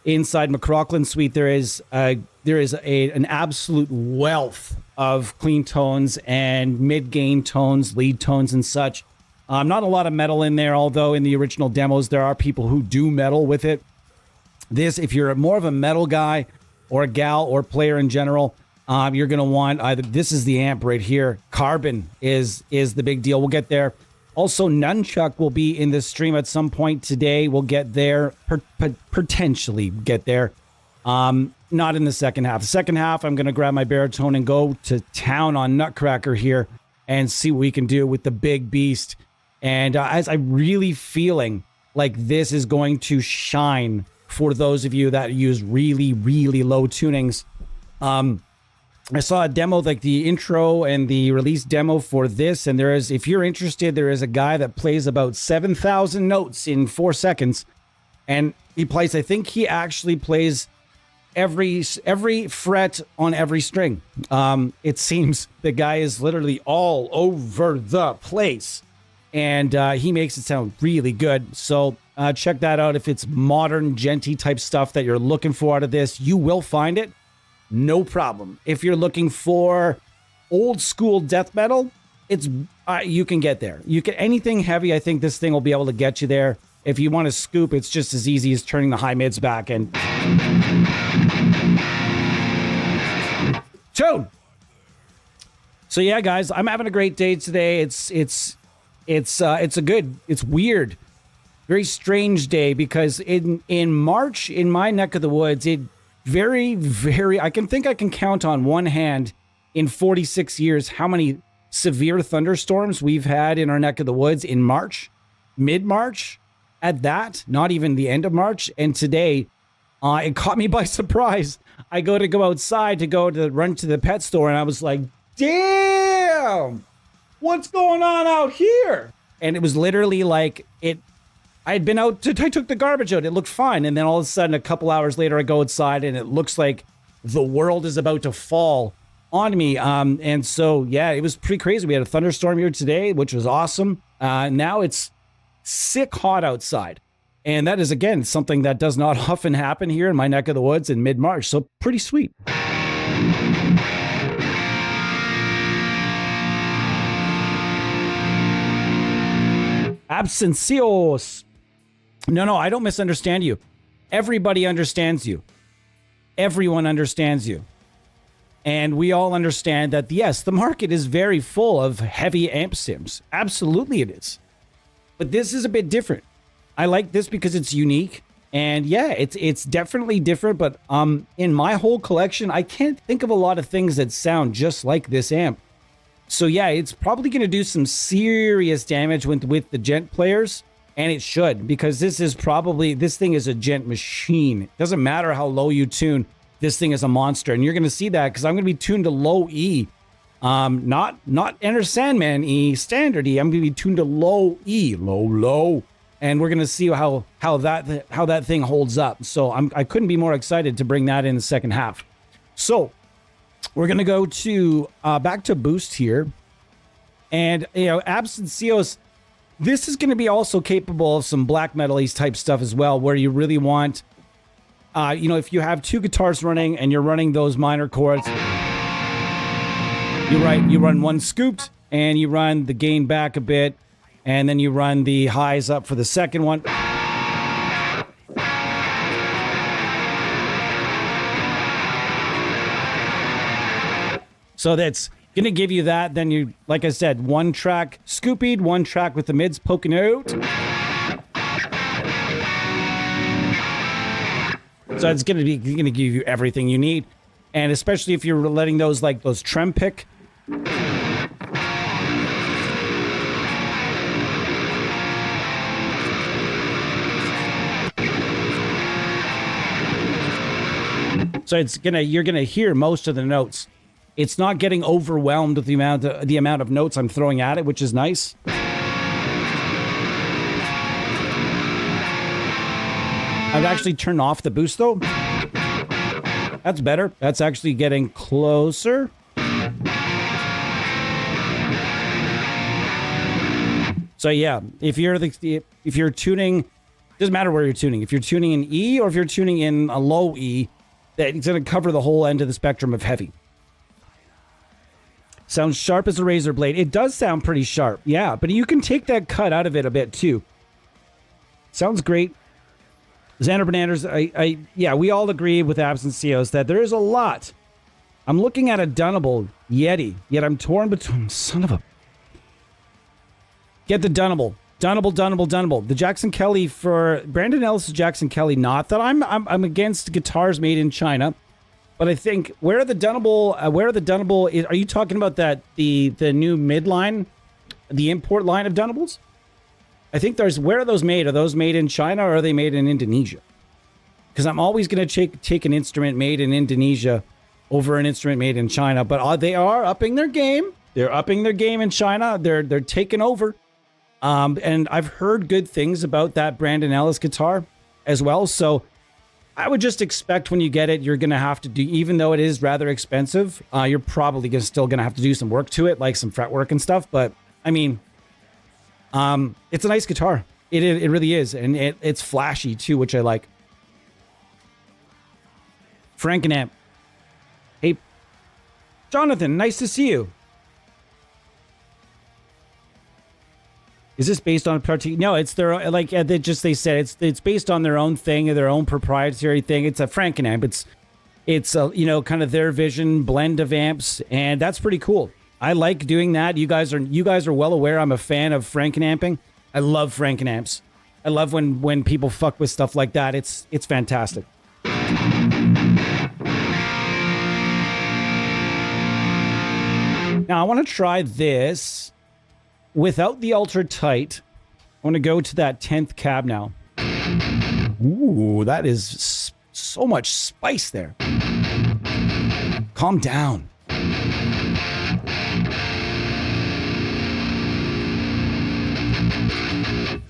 McCrocklin Suite, there is an absolute wealth of clean tones and mid-gain tones, lead tones and such. Not a lot of metal in there, although in the original demos, there are people who do metal with it. This, if you're more of a metal guy, or a gal or player in general, you're going to want either, this is the amp right here. Carbon is the big deal. We'll get there. Also, Nunchuck will be in this stream at some point today. We'll get there, potentially get there. Not in the second half. The second half, I'm going to grab my baritone and go to town on Nutcracker here and see what we can do with the big beast. And as I'm really feeling like this is going to shine for those of you that use really, really low tunings. I saw a demo, like the intro and the release demo for this, and if you're interested, there is a guy that plays about 7,000 notes in 4 seconds, and he plays, I think he actually plays every fret on every string. It seems the guy is literally all over the place, and he makes it sound really good. So check that out. If it's modern, genty type stuff that you're looking for out of this, you will find it. No problem. If you're looking for old school death metal, it's you can get there. You can anything heavy. I think this thing will be able to get you there. If you want to scoop, it's just as easy as turning the high mids back and tune. So yeah, guys, I'm having a great day today. It's a weird, very strange day because in March in my neck of the woods, I can count on one hand in 46 years how many severe thunderstorms we've had in our neck of the woods in March, mid-March. At that, not even the end of March. And today, it caught me by surprise. I go outside to run to the pet store, and I was like, damn, what's going on out here? And it was literally like I took the garbage out. It looked fine. And then all of a sudden, a couple hours later, I go outside, and it looks like the world is about to fall on me. And so, yeah, it was pretty crazy. We had a thunderstorm here today, which was awesome. Now it's sick hot outside, and that is again something that does not often happen here in my neck of the woods in mid-March, so pretty sweet. Absencios. No, I don't misunderstand you. Everybody understands you. Everyone understands you. And we all understand that, yes, the market is very full of heavy amp sims. Absolutely it is. But this is a bit different. I like this because it's unique. And yeah, it's definitely different. But in my whole collection, I can't think of a lot of things that sound just like this amp. So yeah, it's probably going to do some serious damage with the gent players. And it should, because this thing is a gent machine. It doesn't matter how low you tune. This thing is a monster. And you're going to see that because I'm going to be tuned to low E. Not Enter Sandman E, standard E. I'm going to be tuned to low E, low, and we're going to see how that thing holds up. So I couldn't be more excited to bring that in the second half. So we're going to go to back to boost here, and Absencios. This is going to be also capable of some black metal-y type stuff as well, where you really want, if you have two guitars running and you're running those minor chords. You run one scooped, and you run the gain back a bit, and then you run the highs up for the second one. So that's going to give you that. Then you, like I said, one track scoopied, one track with the mids poking out. So it's going to give you everything you need. And especially if you're letting those trem pick. So you're gonna hear most of the notes. It's not getting overwhelmed with the amount of notes I'm throwing at it, which is nice. I've actually turned off the boost though. That's better. That's actually getting closer. So yeah, if you're tuning, doesn't matter where you're tuning. If you're tuning in E or if you're tuning in a low E, it's going to cover the whole end of the spectrum of heavy. Sounds sharp as a razor blade. It does sound pretty sharp, yeah, but you can take that cut out of it a bit too. Sounds great. Xander Bananas, yeah, we all agree with Absencios that there is a lot. I'm looking at a Dunnable Yeti, yet I'm torn between, son of a... Get the Dunnable. Dunnable. The Jackson Kelly for Brandon Ellis' Jackson Kelly. Not that I'm against guitars made in China, but I think where are the Dunnable? Are you talking about the new midline, the import line of Dunnables? I think where are those made? Are those made in China or are they made in Indonesia? Because I'm always going to take an instrument made in Indonesia over an instrument made in China. But they are upping their game. They're upping their game in China. They're taking over. And I've heard good things about that Brandon Ellis guitar as well. So I would just expect when you get it, you're going to have to do, even though it is rather expensive, you're probably still going to have to do some work to it, like some fret work and stuff. But I mean, it's a nice guitar. It really is. And it's flashy too, which I like. Frankenamp. Hey, Jonathan, nice to see you. Is this based on a particular? No, it's their, like they said, it's based on their own thing, their own proprietary thing. It's a Frankenamp. It's a, you know, kind of their vision blend of amps, and that's pretty cool. I like doing that. You guys are well aware I'm a fan of Frankenamping. I love Frankenamps. I love when people fuck with stuff like that. It's fantastic. Now I want to try this without the ultra tight. I want to go to that 10th cab now. Ooh, that is so much spice there. Calm down.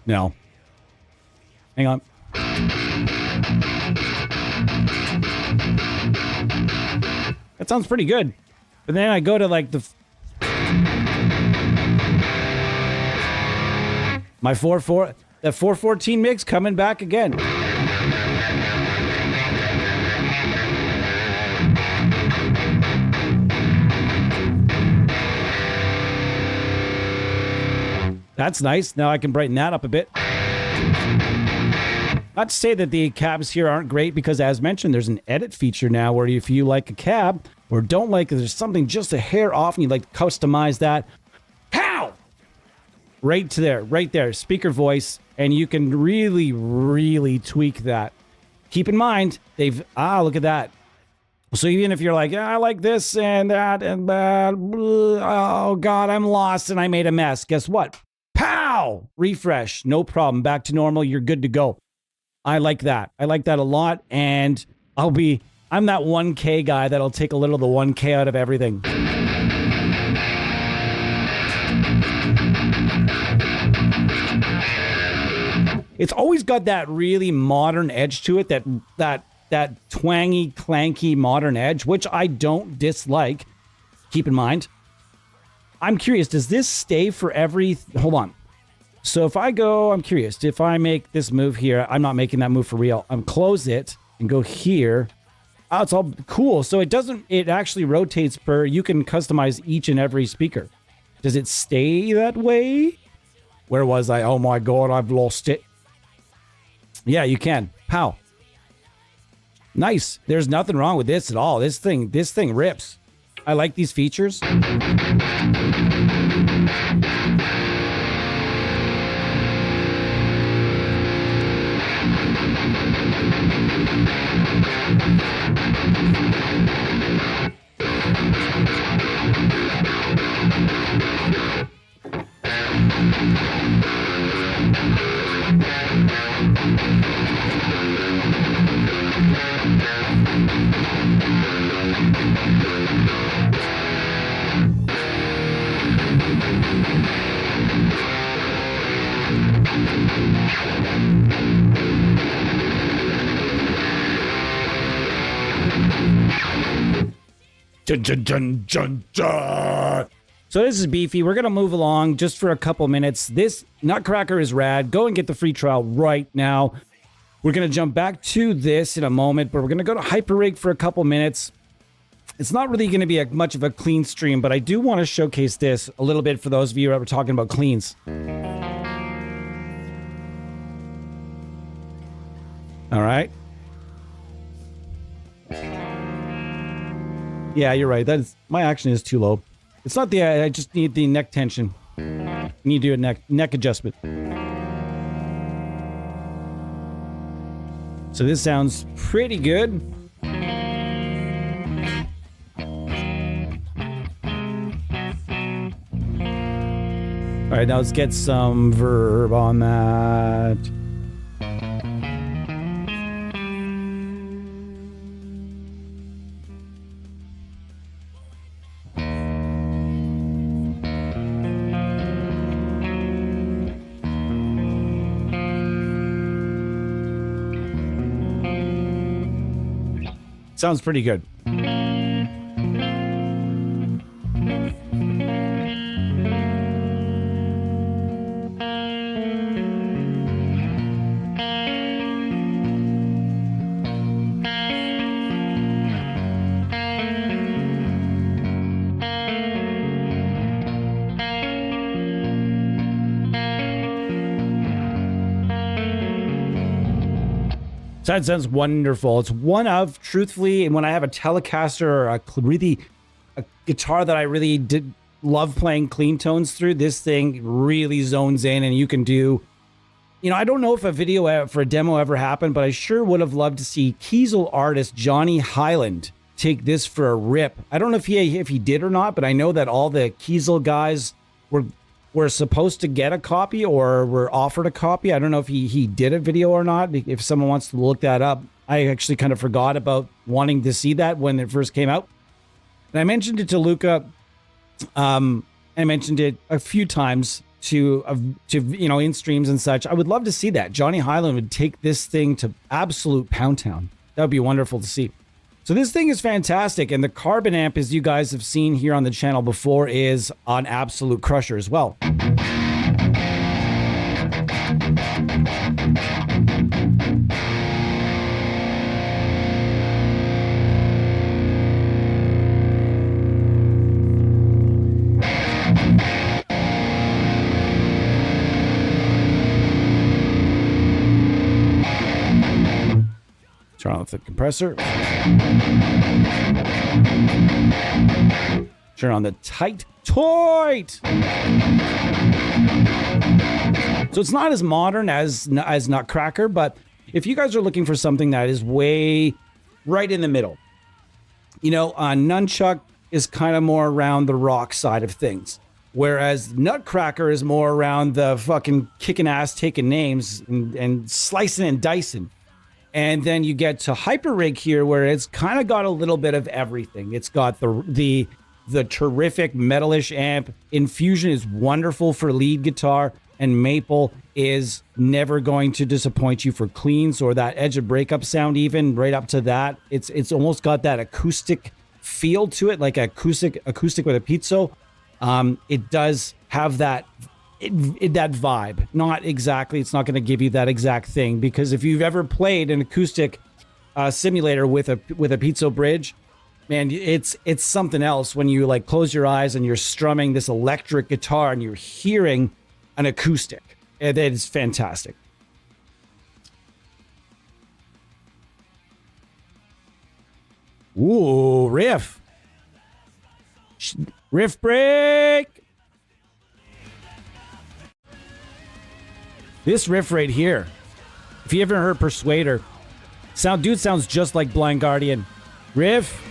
No. Hang on. That sounds pretty good. But then I go to like my 414 mix coming back again. That's nice. Now I can brighten that up a bit. Not to say that the cabs here aren't great, because as mentioned, there's an edit feature now where if you like a cab or don't like it, there's something just a hair off and you'd like to customize that. Pow! Right there, speaker voice, and you can really, really tweak that. Keep in mind, look at that. So even if you're like, yeah, I like this and that and that, oh God, I'm lost and I made a mess. Guess what? Pow! Refresh, no problem. Back to normal, you're good to go. I like that. I like that a lot, and I'm that 1K guy that'll take a little of the 1K out of everything. It's always got that really modern edge to it, that twangy, clanky modern edge, which I don't dislike. Keep in mind. I'm curious, does this stay for hold on. So if I go, I'm curious, if I make this move here, I'm not making that move for real. I'm close it and go here. Oh, it's all cool. So it actually rotates you can customize each and every speaker. Does it stay that way? Where was I? Oh my God, I've lost it. Yeah, you can. Pow. Nice. There's nothing wrong with this at all. This thing rips. I like these features. Dun, dun, dun, dun, dun. So this is beefy. We're going to move along just for a couple minutes. This Nutcracker is rad. Go and get the free trial right now. We're going to jump back to this in a moment, but we're going to go to Hyperrig for a couple minutes. It's not really going to be much of a clean stream, but I do want to showcase this a little bit for those of you that were talking about cleans. All right. Yeah, you're right. My action is too low. It's not I just need the neck tension. I need to do a neck adjustment. So this sounds pretty good. All right, now let's get some verb on that. Sounds pretty good. So that sounds wonderful. It's one of, truthfully, and when I have a Telecaster or a guitar that I really did love playing clean tones through, this thing really zones in, and you can do, you know, I don't know if a video for a demo ever happened, but I sure would have loved to see Kiesel artist Johnny Highland take this for a rip. I don't know if he did or not, but I know that all the Kiesel guys were supposed to get a copy or were offered a copy. I don't know if he did a video or not. If someone wants to look that up, I actually kind of forgot about wanting to see that when it first came out. And I mentioned it to Luca. I mentioned it a few times to you know, in streams and such. I would love to see that. Johnny Highland would take this thing to absolute Pound Town. That would be wonderful to see. So this thing is fantastic, and the carbon amp, as you guys have seen here on the channel before, is on absolute crusher as well. Turn off the compressor. Turn on the tight. So it's not as modern as Nutcracker, but if you guys are looking for something that is way right in the middle, you know, Nunchuck is kind of more around the rock side of things, whereas Nutcracker is more around the fucking kicking ass, taking names and slicing and dicing. And then you get to Hyper Rig here, where it's kind of got a little bit of everything. It's got the terrific metalish amp. Infusion is wonderful for lead guitar, and Maple is never going to disappoint you for cleans or that edge of breakup sound. Even right up to that, it's almost got that acoustic feel to it, like acoustic with a pizzo. It does have that. That vibe. Not exactly, it's not going to give you that exact thing, because if you've ever played an acoustic simulator with a pizzo bridge, man, it's something else when you like close your eyes and you're strumming this electric guitar and you're hearing an acoustic. It is fantastic. Ooh, riff break. This riff right here, if you haven't heard Persuader, dude sounds just like Blind Guardian. Riff.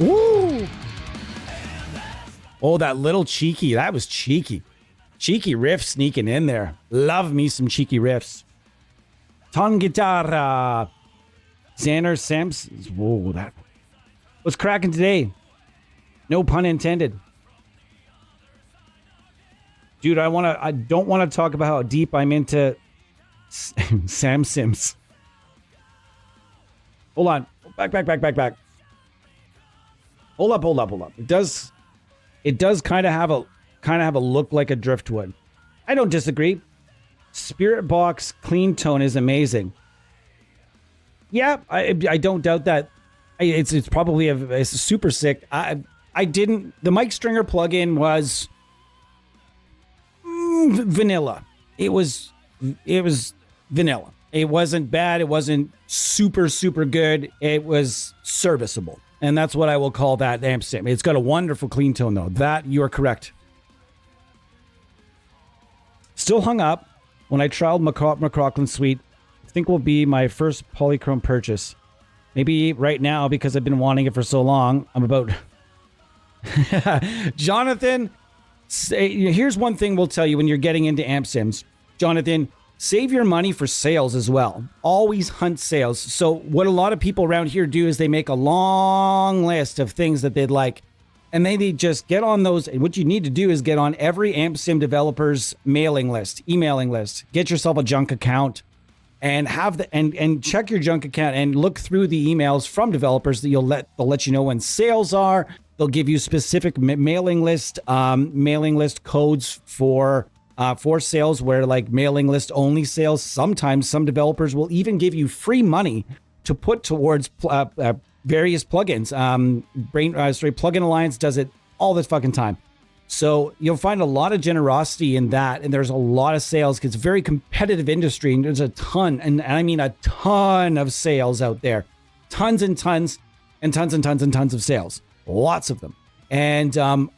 Woo! Oh, that little cheeky. That was cheeky. Cheeky riff sneaking in there. Love me some cheeky riffs. Ton guitarra. Xander Samps. Whoa, that. What's cracking today? No pun intended. Dude, I don't want to talk about how deep I'm into Sam Sims. Hold on. Back. Hold up. It does kind of have a look like a driftwood. I don't disagree. Spirit Box clean tone is amazing. Yeah, I don't doubt that. It's probably it's super sick. The mic stringer plugin was vanilla. It was vanilla. It wasn't bad. It wasn't super good. It was serviceable, and that's what I will call that amp sim. It's got a wonderful clean tone though. That you are correct. Still hung up when I trialed McCrocklin Suite. I think will be my first Polychrome purchase. Maybe right now, because I've been wanting it for so long. I'm about... Jonathan, here's one thing we'll tell you when you're getting into amp sims. Jonathan, save your money for sales as well. Always hunt sales. So what a lot of people around here do is they make a long list of things that they'd like. And they need just get on those. What you need to do is get on every AmpSim developer's mailing list, emailing list. Get yourself a junk account and have the and check your junk account and look through the emails from developers that they'll let you know when sales are. They'll give you specific mailing list codes for sales, where like mailing list only sales. Sometimes some developers will even give you free money to put towards various plugins. Plugin Alliance does it all this fucking time. So you'll find a lot of generosity in that, and there's a lot of sales because it's a very competitive industry, and there's a ton, and I mean a ton of sales out there. Tons and tons and tons and tons and tons of sales. Lots of them. And I'm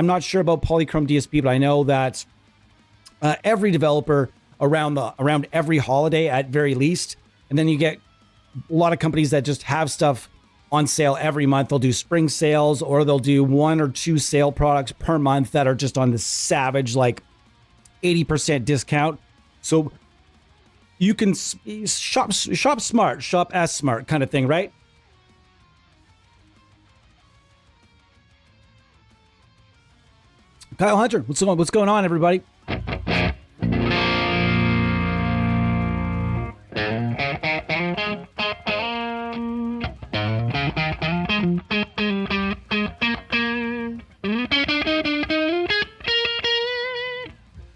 not sure about Polychrome DSP, but I know that every developer around every holiday at very least, and then you get a lot of companies that just have stuff on sale every month. They'll do spring sales, or they'll do 1 or 2 sale products per month that are just on the savage, like 80% discount. So you can shop smart, shop as smart kind of thing, right? Kyle Hunter, what's going on, everybody?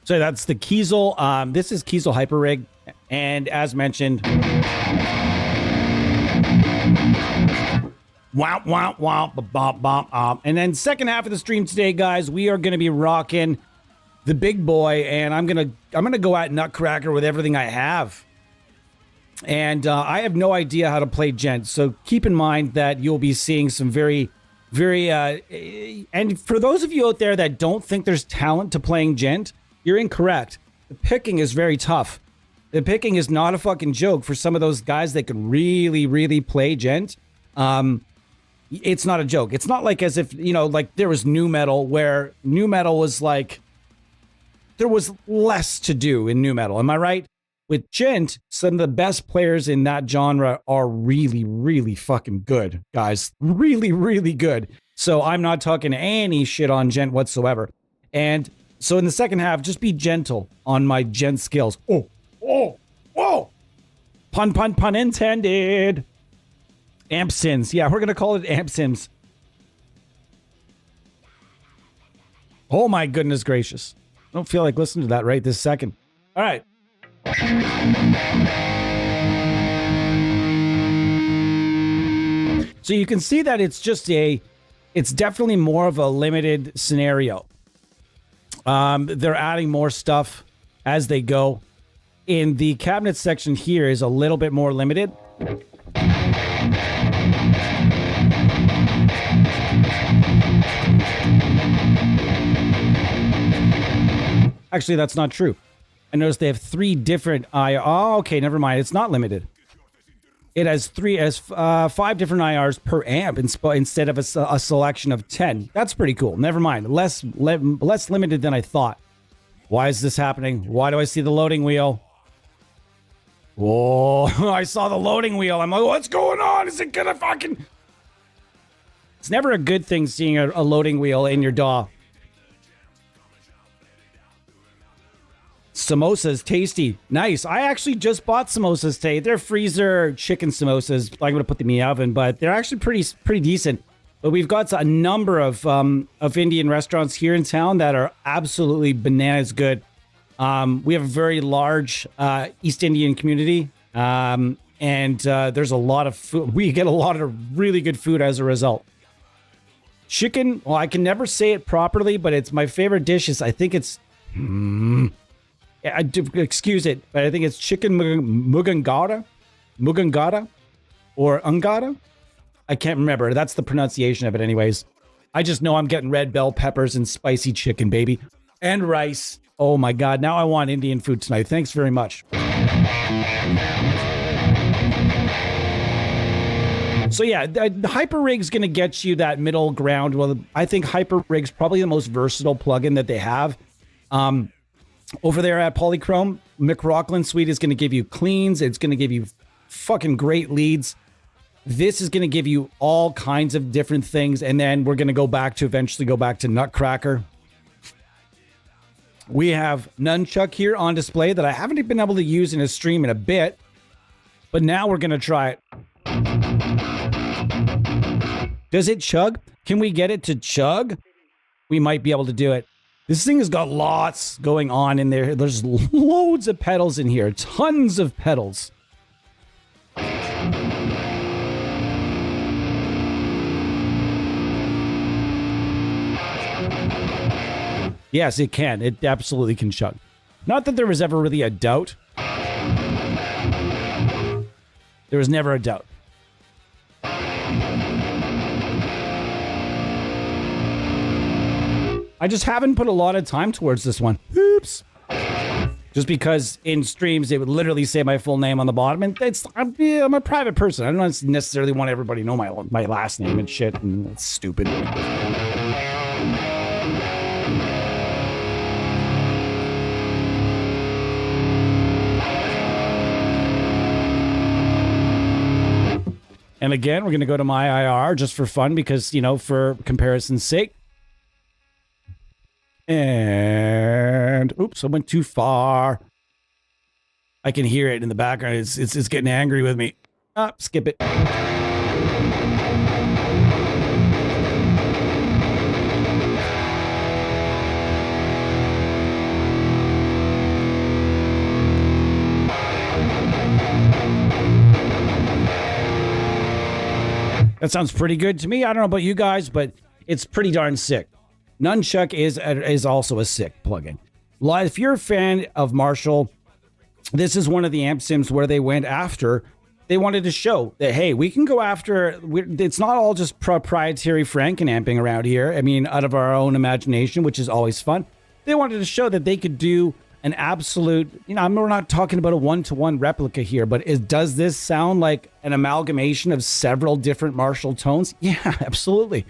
So that's the Kiesel. This is Kiesel Hyperrig, and as mentioned, wow, wow, wow, bop, bop. And then second half of the stream today, guys, we are going to be rocking the big boy, and I'm gonna go at Nutcracker with everything I have. And I have no idea how to play gent, so keep in mind that you'll be seeing some very, and for those of you out there that don't think there's talent to playing gent, you're incorrect. The picking is very tough. The picking is not a fucking joke for some of those guys that can really, really play gent. It's not a joke. It's not like as if, like there was nu metal, where nu metal was like, there was less to do in nu metal. Am I right? With gent, some of the best players in that genre are really, really fucking good, guys. Really, really good. So I'm not talking any shit on gent whatsoever. And so in the second half, just be gentle on my gent skills. Oh. Pun intended. Amp Sims. Yeah, we're going to call it Amp Sims. Oh my goodness gracious. I don't feel like listening to that right this second. All right. So you can see that it's definitely more of a limited scenario. They're adding more stuff as they go. In the cabinet section here is a little bit more limited. Actually, that's not true. I noticed they have 3 different IR. Oh, okay, never mind. It's not limited. It has 5 different IRs per amp instead of a selection of 10. That's pretty cool. Never mind. Less limited than I thought. Why is this happening? Why do I see the loading wheel? Whoa, I saw the loading wheel. I'm like, what's going on? Is it gonna fucking... It's never a good thing seeing a loading wheel in your DAW. Samosas, tasty. Nice. I actually just bought samosas today. They're freezer chicken samosas. I'm going to put them in the oven, but they're actually pretty decent. But we've got a number of Indian restaurants here in town that are absolutely bananas good. We have a very large East Indian community, and there's a lot of food. We get a lot of really good food as a result. Chicken, well, I can never say it properly, but it's my favorite dish. I think it's... excuse it, but I think it's chicken mugangada, or ungada. I can't remember. That's the pronunciation of it anyways. I just know I'm getting red bell peppers and spicy chicken, baby. And rice. Oh my God. Now I want Indian food tonight. Thanks very much. So yeah, the Hyperrig's going to get you that middle ground. Well, I think Hyperrig's probably the most versatile plugin that they have. Over there at Polychrome, McRockland Suite is going to give you cleans. It's going to give you fucking great leads. This is going to give you all kinds of different things. And then we're going to eventually go back to Nutcracker. We have Nunchuck here on display that I haven't been able to use in a stream in a bit. But now we're going to try it. Does it chug? Can we get it to chug? We might be able to do it. This thing has got lots going on in there. There's loads of pedals in here. Tons of pedals. Yes, it can. It absolutely can chug. Not that there was ever really a doubt. There was never a doubt. I just haven't put a lot of time towards this one. Oops. Just because in streams, it would literally say my full name on the bottom. And I'm a private person. I don't necessarily want everybody to know my last name and shit. And it's stupid. And again, we're going to go to my IR just for fun because, you know, for comparison's sake. And oops, I went too far. I can hear it in the background. It's getting angry with me. Skip it. That sounds pretty good to me. I don't know about you guys, but it's pretty darn sick. Nunchuck is also a sick plugin. If you're a fan of Marshall, this is one of the amp sims where they went after. They wanted to show that, hey, we can go after. It's not all just proprietary Franken-amping around here. I mean, out of our own imagination, which is always fun. They wanted to show that they could do an absolute, you know, we're not talking about a one-to-one replica here, but does this sound like an amalgamation of several different Marshall tones? Yeah, absolutely.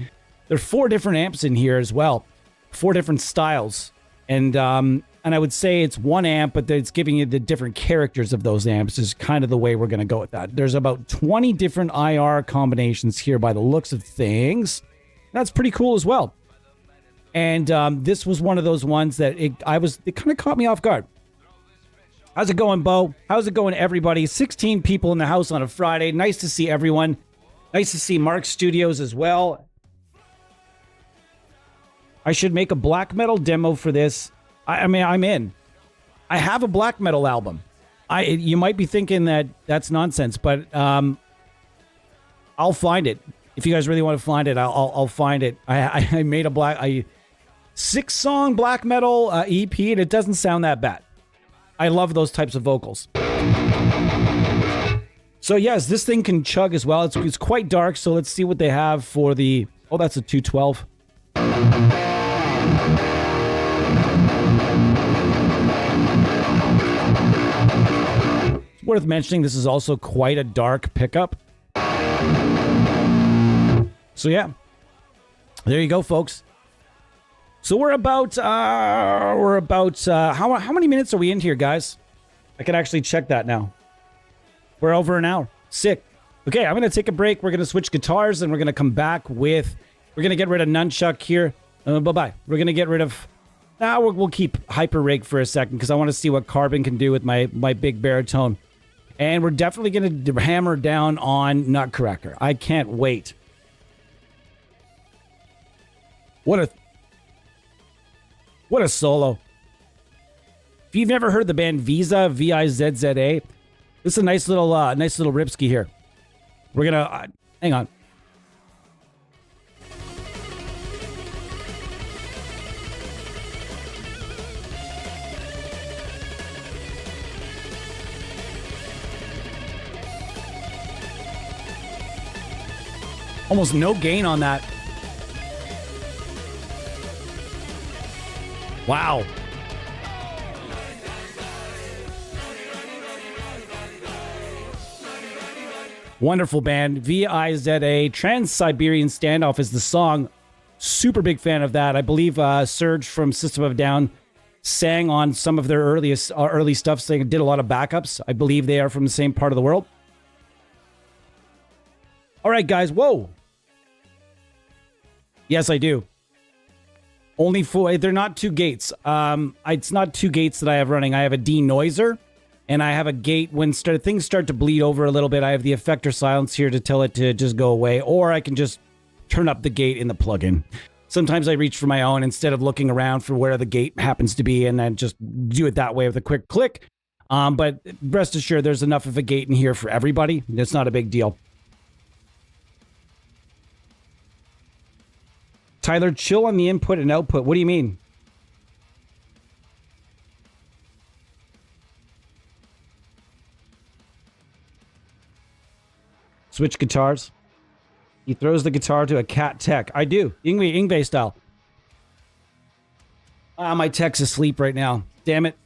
There are 4 different amps in here as well, 4 different styles, and I would say it's one amp, but it's giving you the different characters of those amps is kind of the way we're going to go with that. There's about 20 different IR combinations here by the looks of things. That's pretty cool as well. And this was one of those ones that it kind of caught me off guard. How's it going, Bo? How's it going, everybody? 16 people in the house on a Friday. Nice to see everyone. Nice to see Mark Studios as well. I should make a black metal demo for this. I mean, I'm in. I have a black metal album. You might be thinking that that's nonsense, but I'll find it. If you guys really want to find it, I'll find it. I made a 6-song black metal EP, and it doesn't sound that bad. I love those types of vocals. So yes, this thing can chug as well. It's quite dark, so let's see what they have for the... Oh, that's a 212. It's worth mentioning this is also quite a dark pickup. So yeah, there you go, folks. So we're about how many minutes are we in here, guys? I can actually check that now. We're over an hour. Sick. Okay, I'm going to take a break. We're going to switch guitars, and we're going to come back with... We're going to get rid of Nunchuck here. Bye-bye. We're going to get rid of... Now we'll keep Hyper Rig for a second, because I want to see what Carbon can do with my big baritone. And we're definitely going to hammer down on Nutcracker. I can't wait. What a solo. If you've never heard the band Visa, V-I-Z-Z-A, this is a nice little ripski here. We're gonna hang on. Almost no gain on that. Wow. Wonderful band. V-I-Z-A. Trans-Siberian Standoff is the song. Super big fan of that. I believe Serge from System of a Down sang on some of their early stuff. They did a lot of backups. I believe they are from the same part of the world. All right, guys. Whoa. Yes, I do. Only 4. They're not 2 gates. It's not 2 gates that I have running. I have a denoiser, and I have a gate when things start to bleed over a little bit. I have the effector silence here to tell it to just go away, or I can just turn up the gate in the plugin. Sometimes I reach for my own instead of looking around for where the gate happens to be, and then just do it that way with a quick click. But rest assured, there's enough of a gate in here for everybody. It's not a big deal. Tyler, chill on the input and output. What do you mean? Switch guitars. He throws the guitar to a cat tech. I do. Ingve style. My tech's asleep right now. Damn it.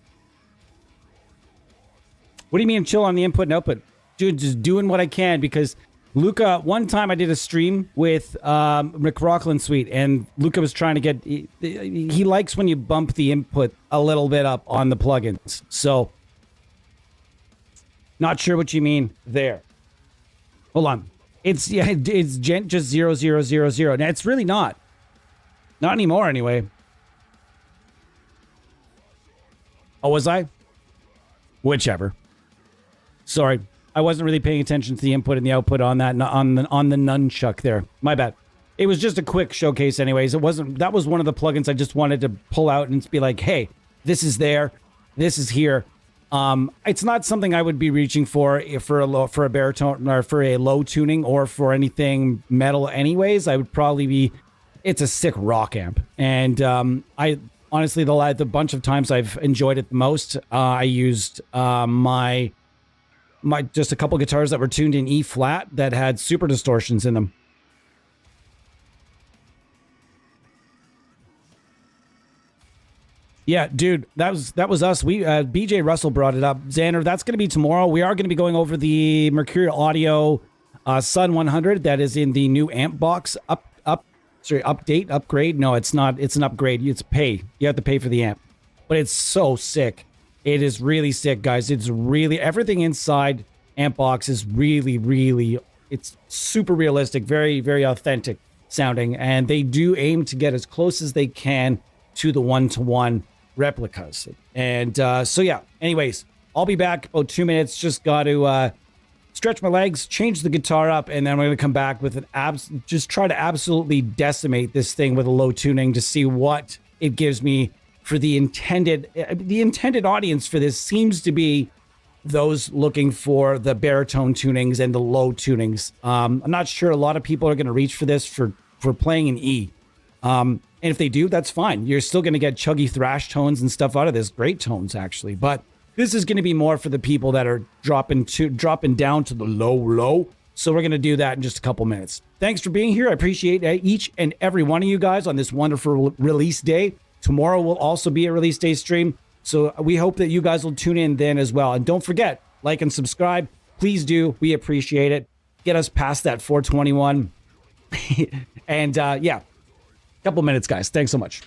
What do you mean chill on the input and output? Dude, just doing what I can because Luca, one time I did a stream with McRockland Suite, and Luca was trying to get... He likes when you bump the input a little bit up on the plugins. So, not sure what you mean there. Hold on. It's just 0000. Now, it's really not. Not anymore, anyway. Oh, was I? Whichever. Sorry. I wasn't really paying attention to the input and the output on that on the Nunchuck there. My bad. It was just a quick showcase anyways. It wasn't... That was one of the plugins I just wanted to pull out and be like, hey, this is there. This is here. It's not something I would be reaching for a baritone or for a low tuning or for anything metal anyways. I would probably be... It's a sick rock amp. And I honestly, the bunch of times I've enjoyed it the most, I used my just a couple guitars that were tuned in E flat that had super distortions in them. Yeah, dude, that was us. We BJ Russell brought it up. Xander, that's going to be tomorrow. We are going to be going over the Mercurial Audio Sun 100 that is in the new amp box upgrade. No, it's not. It's an upgrade. It's pay. You have to pay for the amp, but it's so sick. It is really sick, guys. It's really everything inside amp box is really. It's super realistic, very, very authentic sounding, and they do aim to get as close as they can to the one-to-one replicas. And so yeah. Anyways, I'll be back about 2 minutes. Just got to stretch my legs, change the guitar up, and then we're going to come back with an just try to absolutely decimate this thing with a low tuning to see what it gives me. For the intended audience for this seems to be those looking for the baritone tunings and the low tunings. I'm not sure a lot of people are going to reach for this for playing an E. And if they do, that's fine. You're still going to get chuggy thrash tones and stuff out of this. Great tones, actually. But this is going to be more for the people that are dropping down to the low. So we're going to do that in just a couple minutes. Thanks for being here. I appreciate each and every one of you guys on this wonderful release day. Tomorrow will also be a release day stream, so we hope that you guys will tune in then as well. And don't forget, like and subscribe. Please do. We appreciate it. Get us past that 421. And yeah, couple minutes, guys. Thanks so much.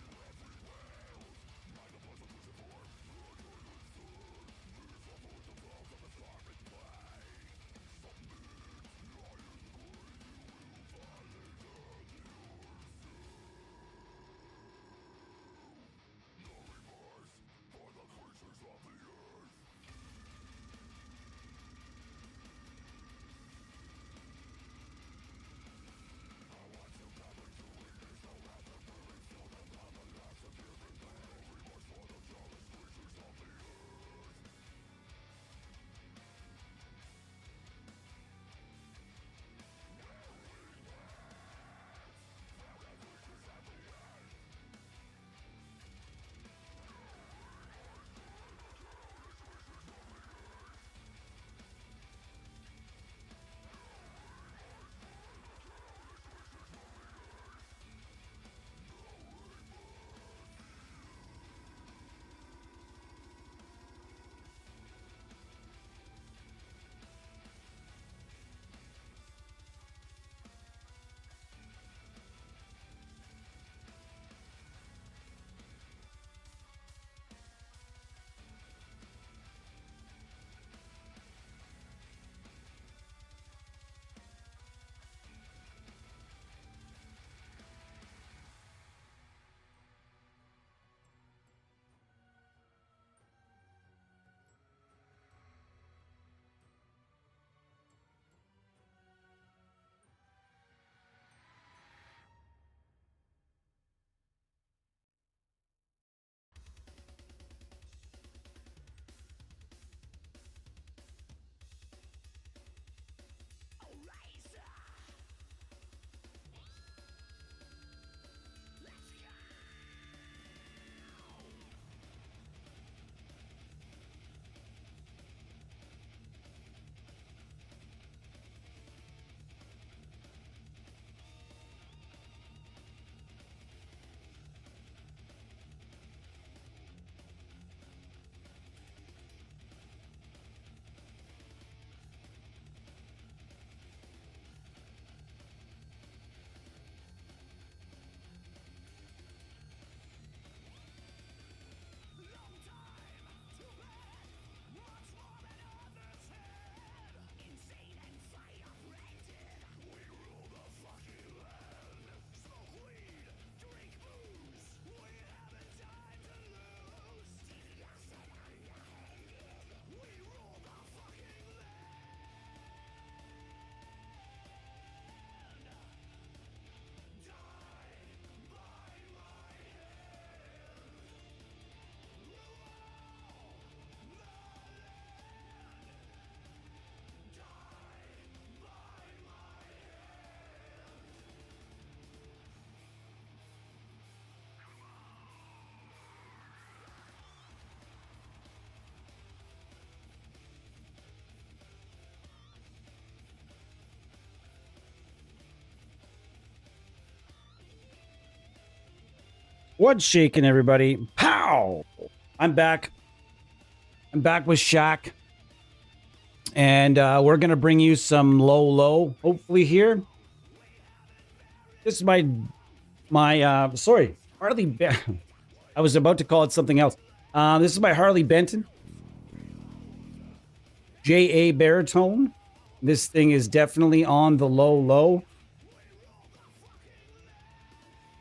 What's shaking, everybody? Pow! I'm back. I'm back with Shaq. And we're going to bring you some low, hopefully here. This is my sorry, Harley. I was about to call it something else. This is my Harley Benton. JA Baritone. This thing is definitely on the low.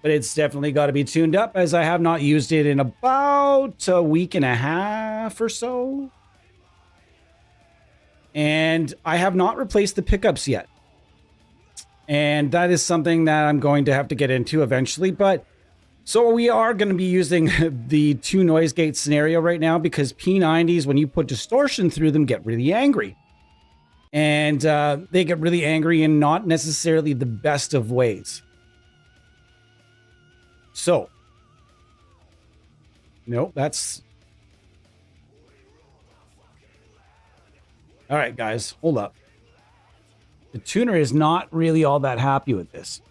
But it's definitely got to be tuned up, as I have not used it in about a week and a half or so. And I have not replaced the pickups yet. And that is something that I'm going to have to get into eventually. But so we are going to be using the 2 noise gate scenario right now, because P90s, when you put distortion through them, get really angry. And they get really angry in not necessarily the best of ways. So, no, that's... All right, guys, hold up. The tuner is not really all that happy with this.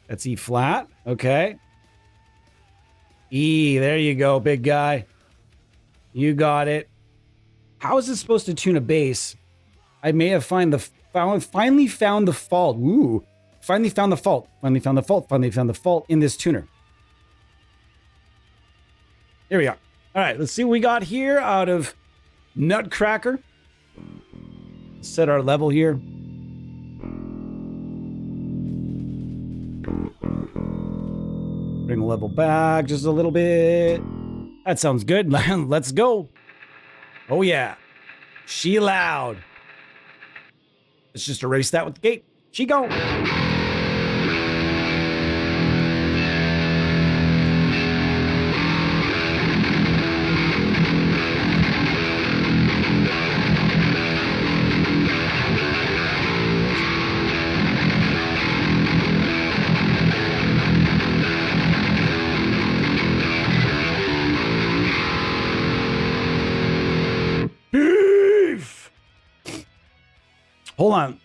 That's E flat. Okay. E, there you go, big guy. You got it. How is this supposed to tune a bass? I may have finally found the fault. Ooh, finally found the fault. Finally found the fault in this tuner. Here we are. All right, let's see what we got here out of Nutcracker. Set our level here. Bring the level back just a little bit. That sounds good. Let's go. Oh, yeah. She loud. Let's just erase that with the gate. She go. Hold on.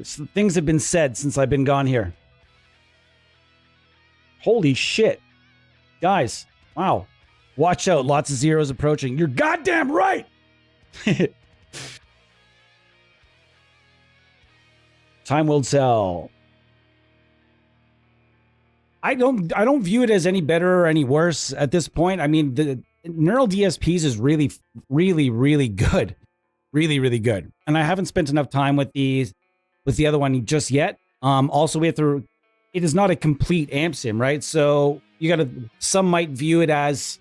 Some things have been said since I've been gone here. Holy shit. Guys, wow. Watch out. Lots of zeros approaching. You're goddamn right. Time will tell. I don't view it as any better or any worse at this point. I mean, the neural DSPs is really, really, really good. Really good. And I haven't spent enough time with the other one just yet. Also, we have to, it is not a complete amp sim, right? So some might view it as,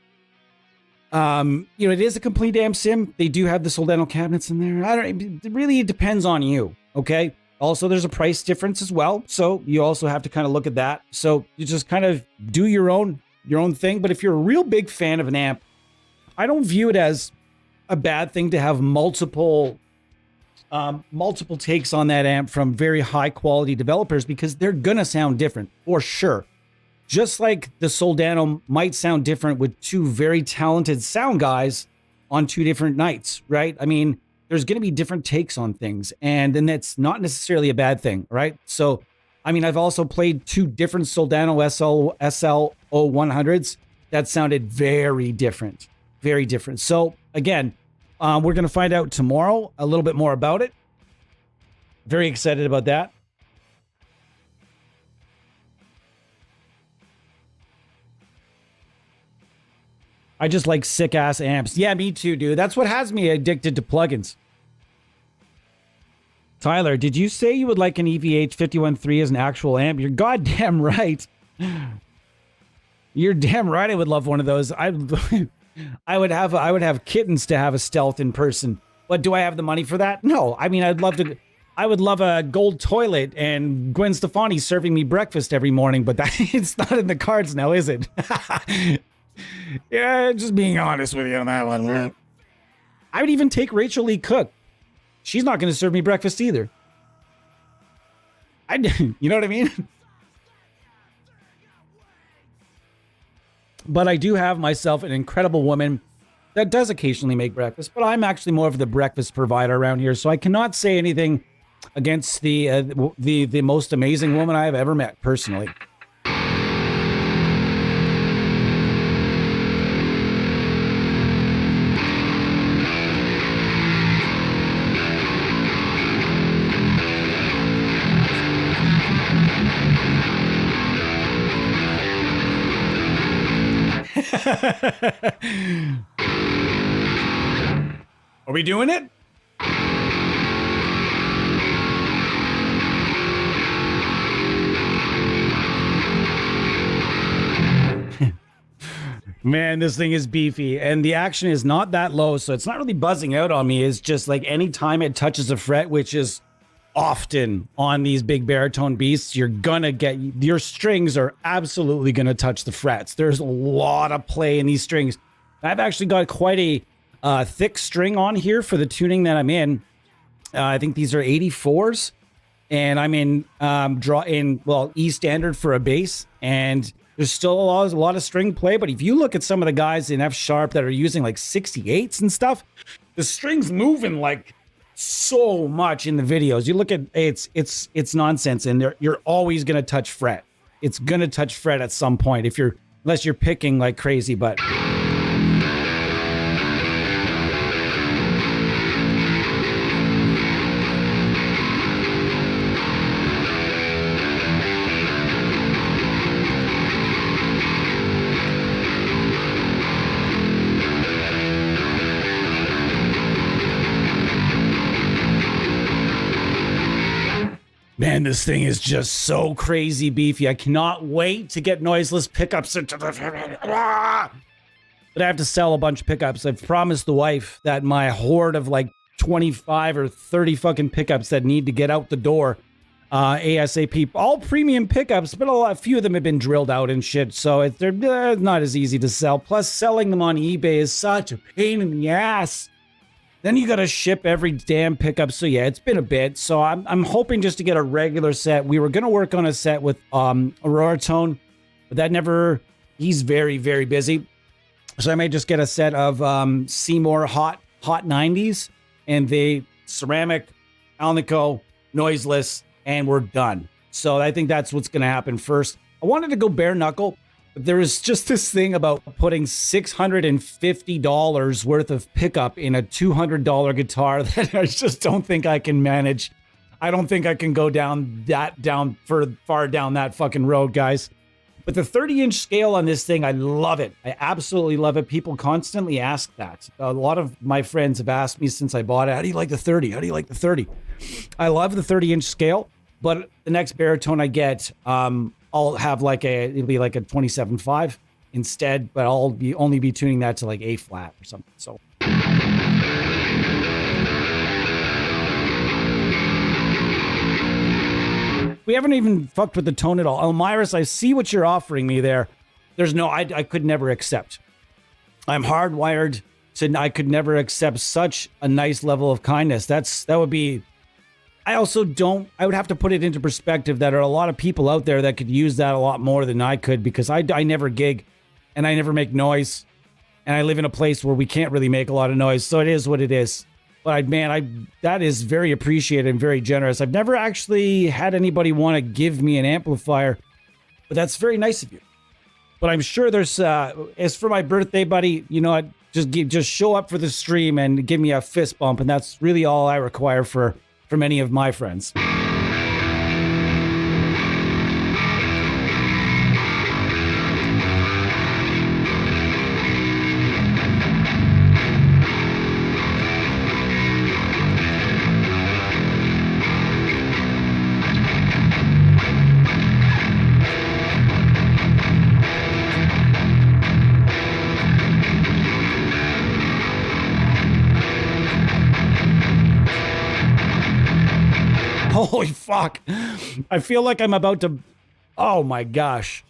it is a complete amp sim. They do have the Soldano cabinets in there. It really depends on you. Okay. Also, there's a price difference as well. So you also have to kind of look at that. So you just kind of do your own thing. But if you're a real big fan of an amp, I don't view it as a bad thing to have multiple takes on that amp from very high quality developers, because they're gonna sound different for sure. Just like the Soldano might sound different with 2 very talented sound guys on 2 different nights, right? I mean, there's gonna be different takes on things, and then that's not necessarily a bad thing, right? So, I mean, I've also played 2 different Soldano SL0100s that sounded very different. Very different. So again, we're going to find out tomorrow a little bit more about it. Very excited about that. I just like sick ass amps. Yeah, me too, dude. That's what has me addicted to plugins. Tyler, did you say you would like an EVH 513 as an actual amp? You're goddamn right. You're damn right. I would love one of those. I would have kittens to have a stealth in person. But do I have the money for that? No. I mean, I would love a gold toilet and Gwen Stefani serving me breakfast every morning, but it's not in the cards now, is it? Yeah, just being honest with you on that one. I would even take Rachel Lee Cook. She's not going to serve me breakfast either. You know what I mean? But I do have myself an incredible woman that does occasionally make breakfast, but I'm actually more of the breakfast provider around here, so I cannot say anything against the most amazing woman I have ever met personally. Are we doing it? Man, this thing is beefy, and the action is not that low, so it's not really buzzing out on me. It's just like anytime it touches a fret, which is often on these big baritone beasts, you're gonna get, your strings are absolutely gonna touch the frets. There's a lot of play in these strings. I've actually got quite a thick string on here for the tuning that I'm in. I think these are 84s, and I'm in E standard for a bass, and there's still a lot of string play. But if you look at some of the guys in F sharp that are using like 68s and stuff, the strings moving like so much in the videos. You look at it's nonsense, and you're always gonna touch fret. It's gonna touch fret at some point unless you're picking like crazy, but. Man, this thing is just so crazy beefy. I cannot wait to get noiseless pickups into the... But I have to sell a bunch of pickups. I've promised the wife that my horde of like 25 or 30 fucking pickups that need to get out the door ASAP. All premium pickups, but a few of them have been drilled out and shit, so they're not as easy to sell. Plus, selling them on eBay is such a pain in the ass. Then you got to ship every damn pickup. So yeah, it's been a bit. So I'm hoping just to get a regular set. We were going to work on a set with Baritone, but that never, he's very, very busy. So I may just get a set of Seymour Hot 90s, and they ceramic, Alnico, noiseless, and we're done. So I think that's what's going to happen first. I wanted to go bare knuckle. There is just this thing about putting $650 worth of pickup in a $200 guitar that I just don't think I can manage. I don't think I can go far down that fucking road, guys. But the 30-inch scale on this thing, I love it. I absolutely love it. People constantly ask that. A lot of my friends have asked me since I bought it, how do you like the 30? How do you like the 30? I love the 30-inch scale, but the next baritone I get, I'll have it'll be like a 27.5 instead, but I'll only be tuning that to like A flat or something. So. We haven't even fucked with the tone at all. Elmyrus, I see what you're offering me there. There's no, I could never accept. I'm hardwired to, I could never accept such a nice level of kindness. That would be, I also don't, I would have to put it into perspective that there are a lot of people out there that could use that a lot more than I could, because I never gig and I never make noise, and I live in a place where we can't really make a lot of noise. So it is what it is. But that is very appreciated and very generous. I've never actually had anybody want to give me an amplifier, but that's very nice of you. But I'm sure there's, as for my birthday, buddy, you know what, just show up for the stream and give me a fist bump, and that's really all I require from any of my friends. Holy fuck. I feel like I'm about to... Oh my gosh.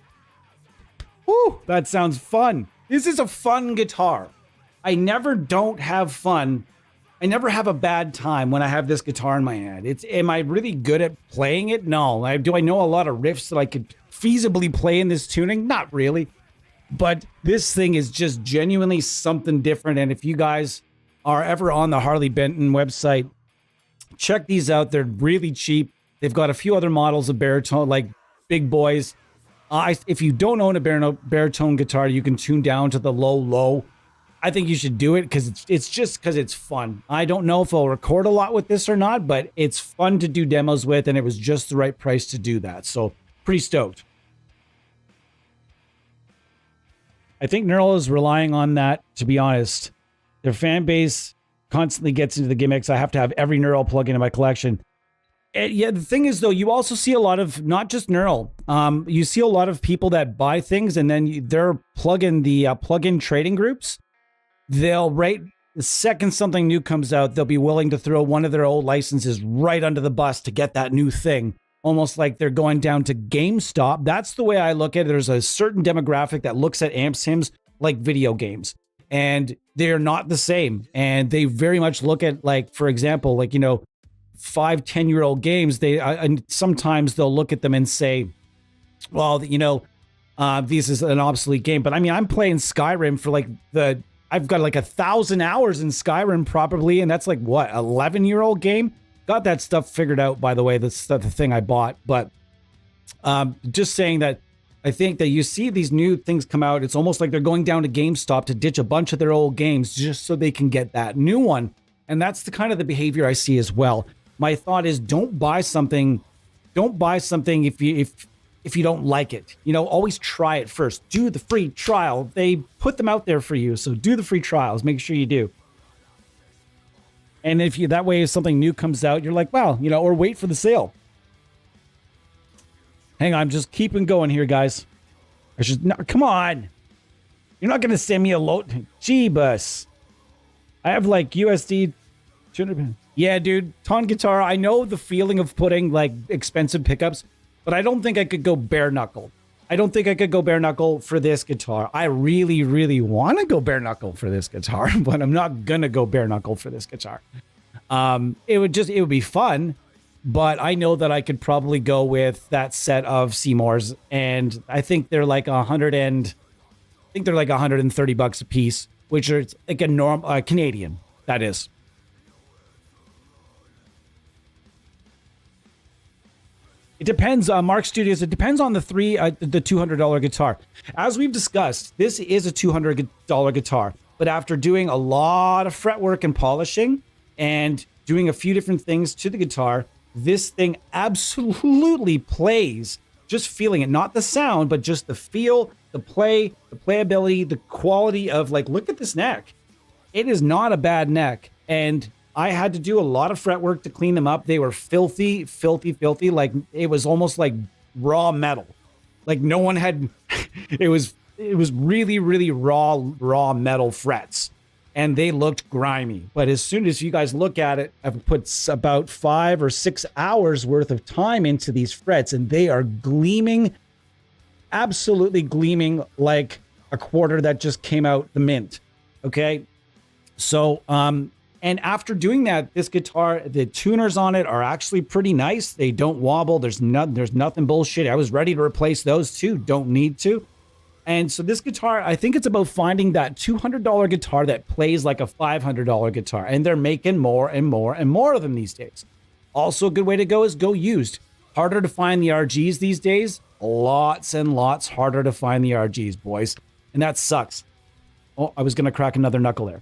Woo, that sounds fun. This is a fun guitar. I never don't have fun. I never have a bad time when I have this guitar in my hand. Am I really good at playing it? No. Do I know a lot of riffs that I could feasibly play in this tuning? Not really. But this thing is just genuinely something different. And if you guys are ever on the Harley Benton website, check these out. They're really cheap. They've got a few other models of baritone, like big boys. If you don't own a baritone guitar, you can tune down to the low. I think you should do it because it's just because it's fun. I don't know if I'll record a lot with this or not, but it's fun to do demos with, and it was just the right price to do that. So pretty stoked. I think Neural is relying on that, to be honest. Their fan base constantly gets into the gimmicks. I have to have every Neural plug in my collection. And yeah, the thing is, though, you also see a lot of, not just Neural, you see a lot of people that buy things and then they're plug-in trading groups. They'll rate the second something new comes out, they'll be willing to throw one of their old licenses right under the bus to get that new thing. Almost like they're going down to GameStop. That's the way I look at it. There's a certain demographic that looks at amp sims like video games, and they're not the same. And they very much look at, like, for example, like, 5-10-year-old games. And sometimes they'll look at them and say, well, this is an obsolete game. But I mean, I'm playing Skyrim for I've got like 1,000 hours in Skyrim probably, and that's like what, 11-year-old game. Got that stuff figured out, by the way. That's the thing I bought. But just saying that I think that you see these new things come out. It's almost like they're going down to GameStop to ditch a bunch of their old games just so they can get that new one. And that's the kind of the behavior I see as well. My thought is, don't buy something if you don't like it. Always try it first. Do the free trial. They put them out there for you, so do the free trials. Make sure you do. And that way, if something new comes out, you're like, wow, or wait for the sale. Hang on, I'm just keeping going here, guys. Come on. You're not going to send me a load. Jeebus. I have like USD 200. Yeah, dude, Ton guitar. I know the feeling of putting like expensive pickups, but I don't think I could go bare knuckle. I don't think I could go bare knuckle for this guitar. I really, really want to go bare knuckle for this guitar, but I'm not going to go bare knuckle for this guitar. It would be fun, but I know that I could probably go with that set of Seymours, and I think they're like $130 a piece, which is like a normal Canadian, that is. It depends, Mark Studios. It depends on the $200 guitar. As we've discussed, this is a $200 guitar, but after doing a lot of fretwork and polishing and doing a few different things to the guitar, this thing absolutely plays. Just feeling it, not the sound, but just the feel, the play, the playability, the quality of, like, look at this neck. It is not a bad neck, and I had to do a lot of fretwork to clean them up. They were filthy. Like, it was almost like raw metal. Like, no one had, it was really, really raw metal frets. And they looked grimy. But as soon as you guys look at it, I've put about 5 or 6 hours worth of time into these frets, and they are gleaming, absolutely gleaming like a quarter that just came out the mint. Okay. So, and after doing that, this guitar, the tuners on it are actually pretty nice. They don't wobble. There's nothing bullshit. I was ready to replace those too. Don't need to. And so this guitar, I think it's about finding that $200 guitar that plays like a $500 guitar. And they're making more and more and more of them these days. Also, a good way to go is go used. Harder to find the RGs these days. Lots and lots harder to find the RGs, boys. And that sucks. Oh, I was going to crack another knuckle there.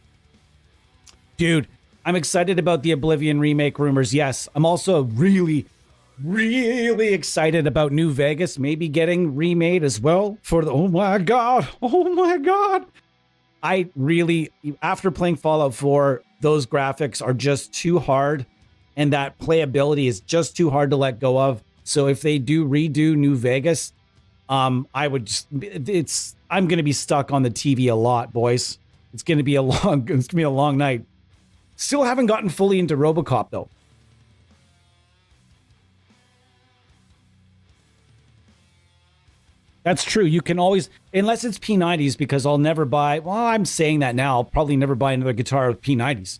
Dude, I'm excited about the Oblivion remake rumors. Yes, I'm also really excited about New Vegas maybe getting remade as well for the, oh my God. I really, after playing Fallout 4, those graphics are just too hard, and that playability is just too hard to let go of. So if they do redo New Vegas, I'm going to be stuck on the TV a lot, boys. It's going to be a long night. Still haven't gotten fully into RoboCop, though. That's true. You can always, unless it's P90s, because I'll never buy, well, I'm saying that now. I'll probably never buy another guitar with P90s.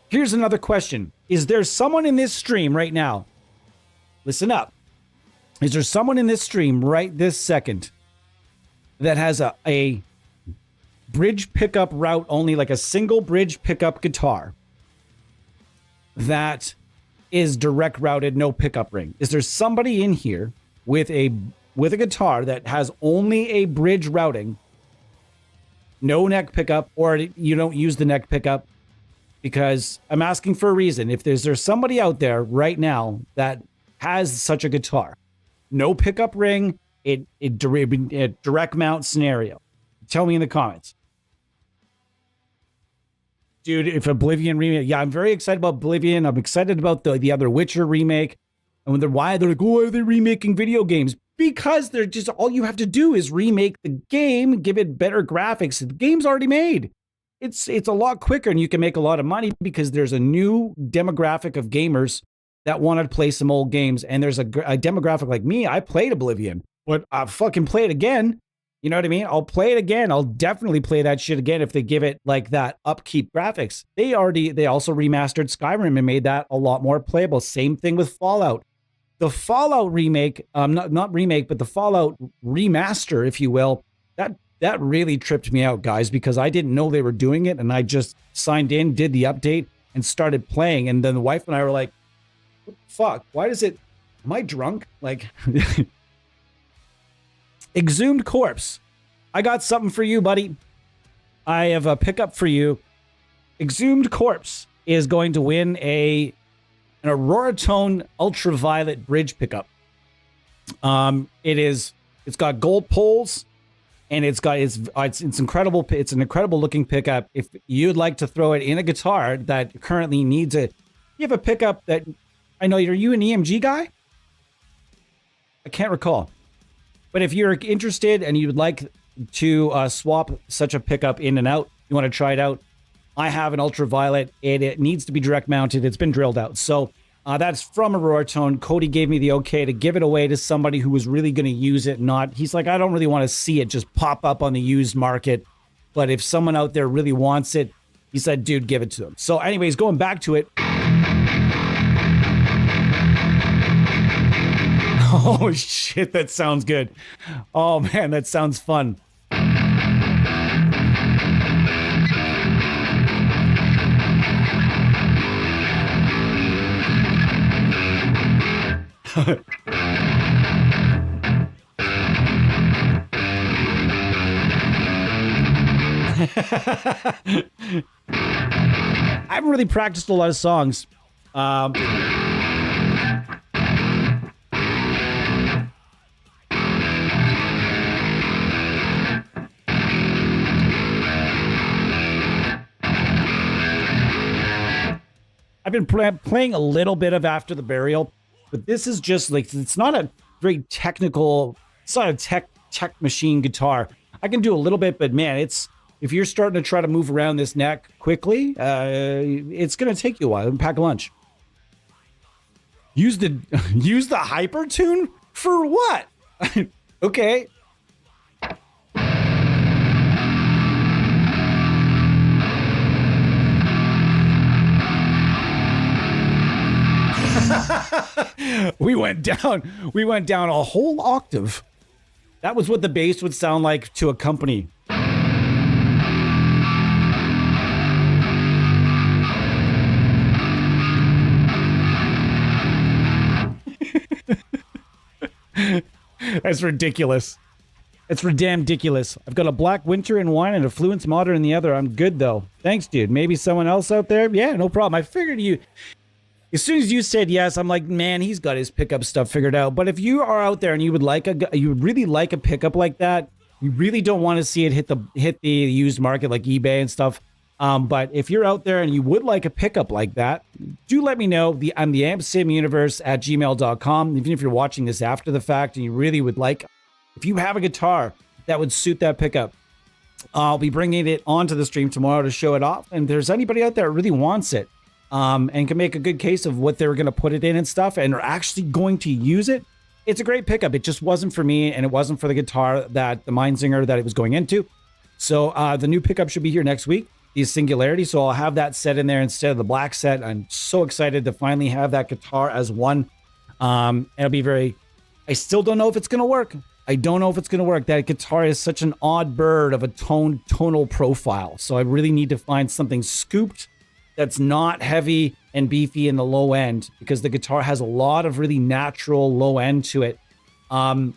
Here's another question. Is there someone in this stream right now? Listen up. Is there someone in this stream right this second that has a bridge pickup route only, like a single bridge pickup guitar that is direct routed, no pickup ring? Is there somebody in here with a guitar that has only a bridge routing, no neck pickup, or you don't use the neck pickup? Because I'm asking for a reason. If there's somebody out there right now that has such a guitar, no pickup ring, it direct mount scenario, tell me in the comments. Dude, if Oblivion remake, yeah, I'm very excited about Oblivion. I'm excited about the other Witcher remake. And why they're like, why are they remaking video games? Because they're just, all you have to do is remake the game, give it better graphics. The game's already made. It's a lot quicker, and you can make a lot of money because there's a new demographic of gamers that want to play some old games. And there's a demographic like me. I played Oblivion, but I'll fucking play it again. You know what I mean? I'll play it again. I'll definitely play that shit again if they give it like that upkeep graphics. They also remastered Skyrim and made that a lot more playable. Same thing with Fallout. The Fallout remake, not remake, but the Fallout remaster, if you will, that really tripped me out, guys, because I didn't know they were doing it, and I just signed in, did the update, and started playing. And then the wife and I were like, what the fuck? Why does it... Am I drunk? Like... Exhumed Corpse. I got something for you, buddy. I have a pickup for you. Exhumed Corpse is going to win an Baritone ultraviolet bridge pickup. It's got gold poles, and it's incredible. It's an incredible looking pickup. If you'd like to throw it in a guitar that currently needs it, you have a pickup that, I know, are you an EMG guy? I can't recall. But if you're interested and you would like to swap such a pickup in and out, you want to try it out, I have an ultraviolet. It needs to be direct mounted. It's been drilled out. So that's from a Baritone. Cody gave me the okay to give it away to somebody who was really going to use it. He's like, I don't really want to see it just pop up on the used market. But if someone out there really wants it, he said, dude, give it to them. So anyways, going back to it. Oh, shit, that sounds good. Oh, man, that sounds fun. I haven't really practiced a lot of songs. I've been playing a little bit of After the Burial, but this is just like, it's not a very technical, it's not a tech machine guitar. I can do a little bit, but man, if you're starting to try to move around this neck quickly, it's going to take you a while. Pack a lunch. Use the hypertune for what? Okay. We went down a whole octave. That was what the bass would sound like to accompany. That's ridiculous. It's damn ridiculous. I've got a Black Winter in one and a Fluence Modern in the other. I'm good though. Thanks, dude. Maybe someone else out there? Yeah, no problem. I figured you... As soon as you said yes, I'm like, man, he's got his pickup stuff figured out. But if you are out there and you would really like a pickup like that, you really don't want to see it hit the used market like eBay and stuff. But if you're out there and you would like a pickup like that, do let me know. I'm the ampsimuniverse@gmail.com. Even if you're watching this after the fact and you really would like, if you have a guitar that would suit that pickup, I'll be bringing it onto the stream tomorrow to show it off. And if there's anybody out there that really wants it, and can make a good case of what they were going to put it in and stuff, and are actually going to use it, it's a great pickup. It just wasn't for me, and it wasn't for the guitar that the Mindsinger that it was going into. So the new pickup should be here next week, the Singularity. So I'll have that set in there instead of the black set. I'm so excited to finally have that guitar as one. It'll be very... I still don't know if it's going to work. I don't know if it's going to work. That guitar is such an odd bird of a tonal profile. So I really need to find something scooped that's not heavy and beefy in the low end because the guitar has a lot of really natural low end to it. And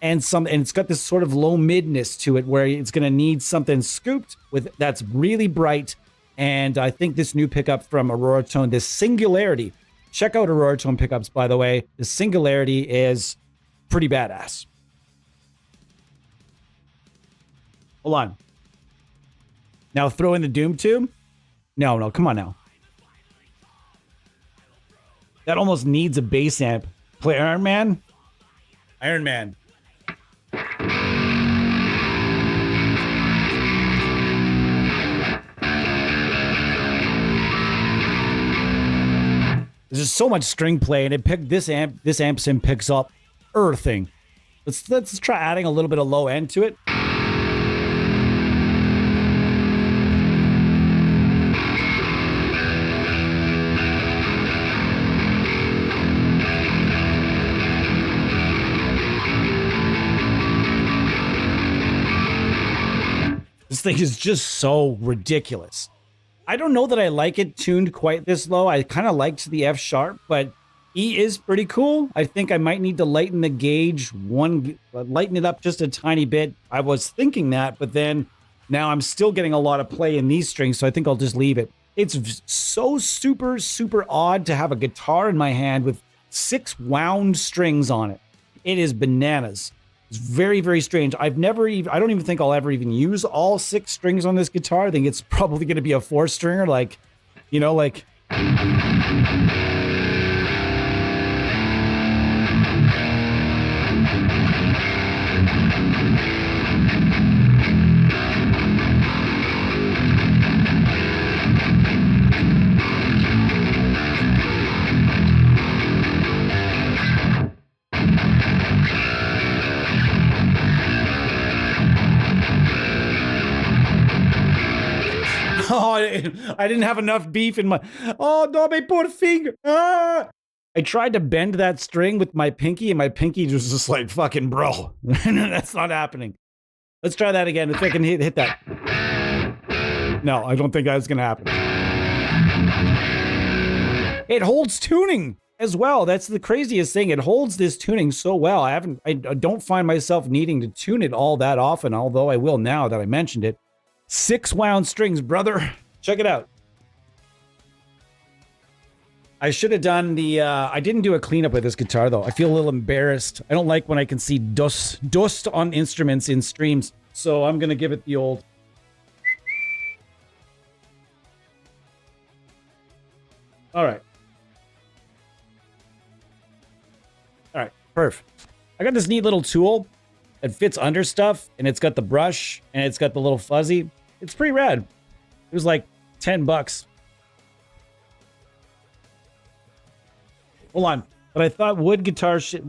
it's got this sort of low midness to it where it's going to need something scooped with that's really bright. And I think this new pickup from Aurora Tone, this Singularity, check out Aurora Tone pickups, by the way. The Singularity is pretty badass. Hold on. Now throw in the Doom Tube. No, come on now. That almost needs a bass amp. Play Iron Man. Iron Man. There's just so much string play, and it picked this amp sim picks up everything. Let's try adding a little bit of low end to it. This thing is just so ridiculous. I don't know that I like it tuned quite this low. I kind of liked the F sharp, but E is pretty cool. I think I might need to lighten the gauge, lighten it up just a tiny bit. I was thinking that, but then now I'm still getting a lot of play in these strings, so I think I'll just leave it. It's so super, super odd to have a guitar in my hand with 6 wound strings on it. It is bananas. It's very, very strange. I don't even think I'll ever even use all 6 strings on this guitar. I think it's probably going to be a 4-stringer, like. Oh, I didn't have enough beef in my... Oh, no, my poor finger. Ah! I tried to bend that string with my pinky, and my pinky was just like, fucking bro. That's not happening. Let's try that again. If I can hit that. No, I don't think that's going to happen. It holds tuning as well. That's the craziest thing. It holds this tuning so well. I don't find myself needing to tune it all that often, although I will now that I mentioned it. 6 wound strings, brother. Check it out. I should have done the... I didn't do a cleanup with this guitar, though. I feel a little embarrassed. I don't like when I can see dust on instruments in streams, so I'm going to give it the old... All right. All right, perfect. I got this neat little tool that fits under stuff, and it's got the brush, and it's got the little fuzzy. It's pretty rad. It was like $10. Hold on. But I thought wood guitar shit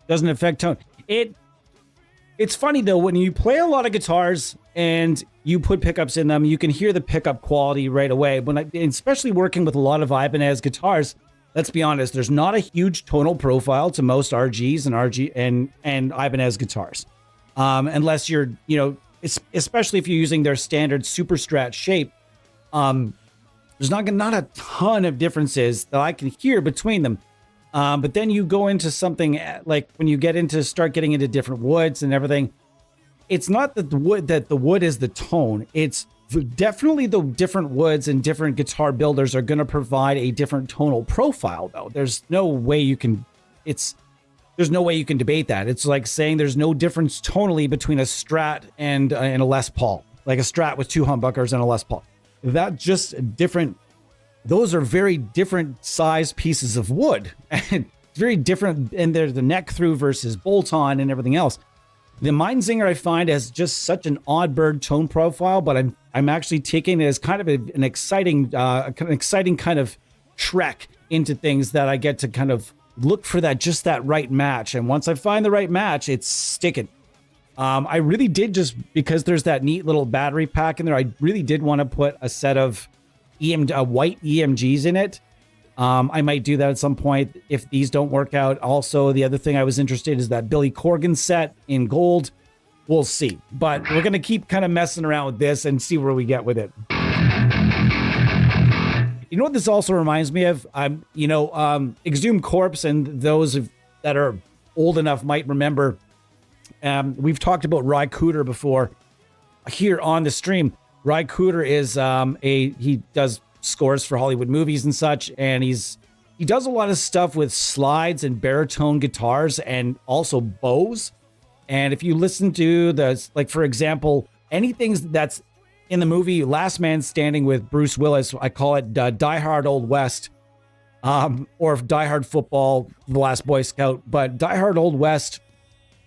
doesn't affect tone. It's funny, though, when you play a lot of guitars and you put pickups in them, you can hear the pickup quality right away. Especially working with a lot of Ibanez guitars, let's be honest, there's not a huge tonal profile to most RGs and Ibanez guitars. Unless you're, especially if you're using their standard super strat shape, there's not a ton of differences that I can hear between them. But then you go into something like when you start getting into different woods and everything, it's not that the wood is the tone. It's definitely the different woods and different guitar builders are going to provide a different tonal profile, though. There's no way you can debate that. It's like saying there's no difference tonally between a Strat and a Les Paul, like a Strat with 2 humbuckers and a Les Paul. That just different. Those are very different size pieces of wood, and it's very different. And there's the neck through versus bolt on and everything else. The Meinzinger I find has just such an odd bird tone profile, but I'm actually taking it as kind of an exciting kind of trek into things that I get to kind of look for that right match. And once I find the right match, it's sticking. I really did, just because there's that neat little battery pack in there, I really did want to put a set of white EMGs in it. I might do that at some point if these don't work out. Also, the other thing I was interested in is that Billy Corgan set in gold. We'll see. But we're going to keep kind of messing around with this and see where we get with it. You know what this also reminds me of? Exhumed Corpse, and those that are old enough might remember. We've talked about Ry Cooder before here on the stream. Ry Cooder is he does scores for Hollywood movies and such, and he does a lot of stuff with slides and baritone guitars and also bows. And if you listen to like for example, anything that's in the movie Last Man Standing with Bruce Willis, I call it Die Hard Old West, or Die Hard Football, The Last Boy Scout, but Die Hard Old West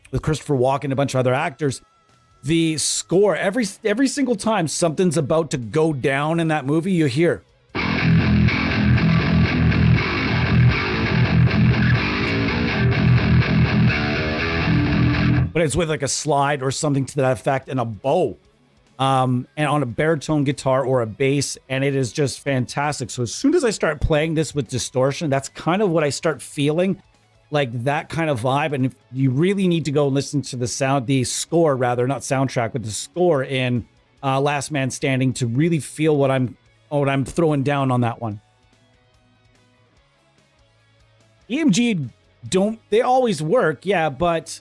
with Christopher Walken and a bunch of other actors. The score, every single time something's about to go down in that movie, you hear. But it's with like a slide or something to that effect and a bow. And on a baritone guitar or a bass, and it is just fantastic. So as soon as I start playing this with distortion, that's kind of what I start feeling, like that kind of vibe. And if you really need to go listen to the score rather, not soundtrack, but the score in Last Man Standing to really feel what I'm throwing down on that one. EMG they always work, yeah, but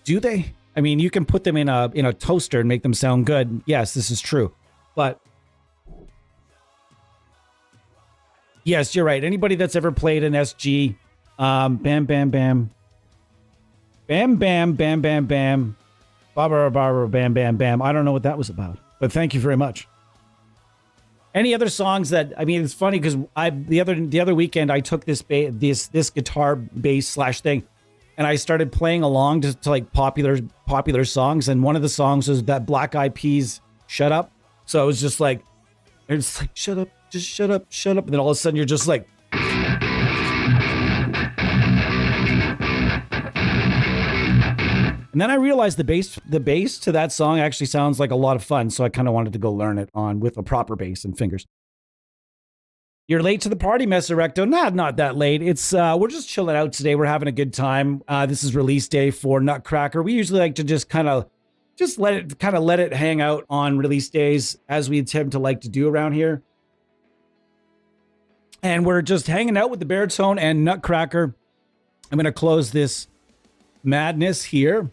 do they? I mean, you can put them in a toaster and make them sound good. Yes, this is true. But yes, you're right. Anybody that's ever played an SG, bam, bam, bam, bam, bam, bam, bam, bam, barbara, bam, bam, bam. I don't know what that was about, but thank you very much. Any other songs that, I mean, it's funny because the other weekend I took this guitar bass / thing. And I started playing along to like popular songs, and one of the songs was that Black Eyed Peas "Shut Up." So it was just like, it's like shut up, just shut up, shut up, and then all of a sudden you're just like, and then I realized the bass to that song actually sounds like a lot of fun. So I kind of wanted to go learn it with a proper bass and fingers. You're late to the party, Messerecto. Not that late. It's we're just chilling out today. We're having a good time. This is release day for Nutcracker. We usually like to just let it hang out on release days, as we attempt to like to do around here. And we're just hanging out with the Baritone and Nutcracker. I'm going to close this madness here.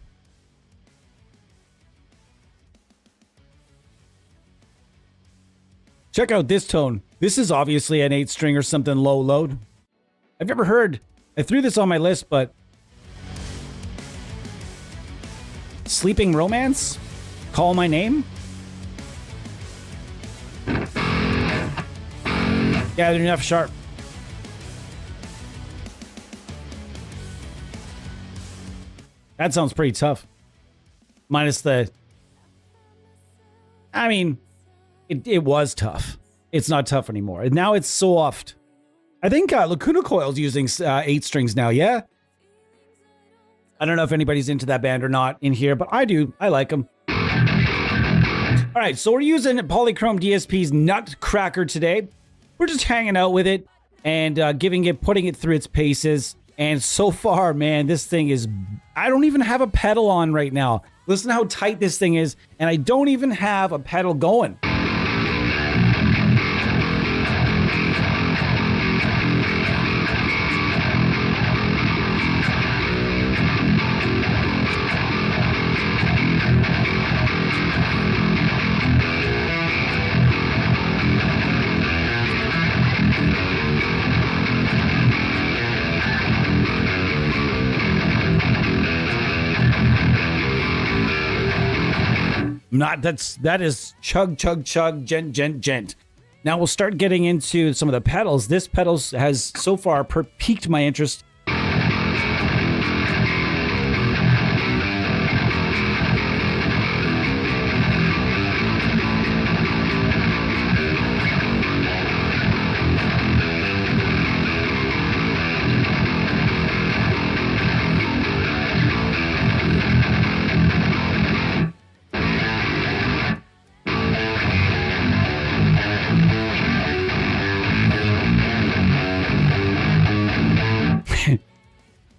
Check out this tone. This is obviously an 8-string or something low load. I've never heard. I threw this on my list, but Sleeping Romance? Call My Name? Yeah, they're enough sharp. That sounds pretty tough. Minus the... I mean, it was tough. It's not tough anymore. Now it's soft. I think Lacuna Coil's using 8 strings now, yeah? I don't know if anybody's into that band or not in here, but I do. I like them. All right, so we're using Polychrome DSP's Nutcracker today. We're just hanging out with it and putting it through its paces. And so far, man, this thing is... I don't even have a pedal on right now. Listen to how tight this thing is, and I don't even have a pedal going. That is chug, chug, chug, gent, gent, gent. Now we'll start getting into some of the pedals. This pedal has so far piqued my interest.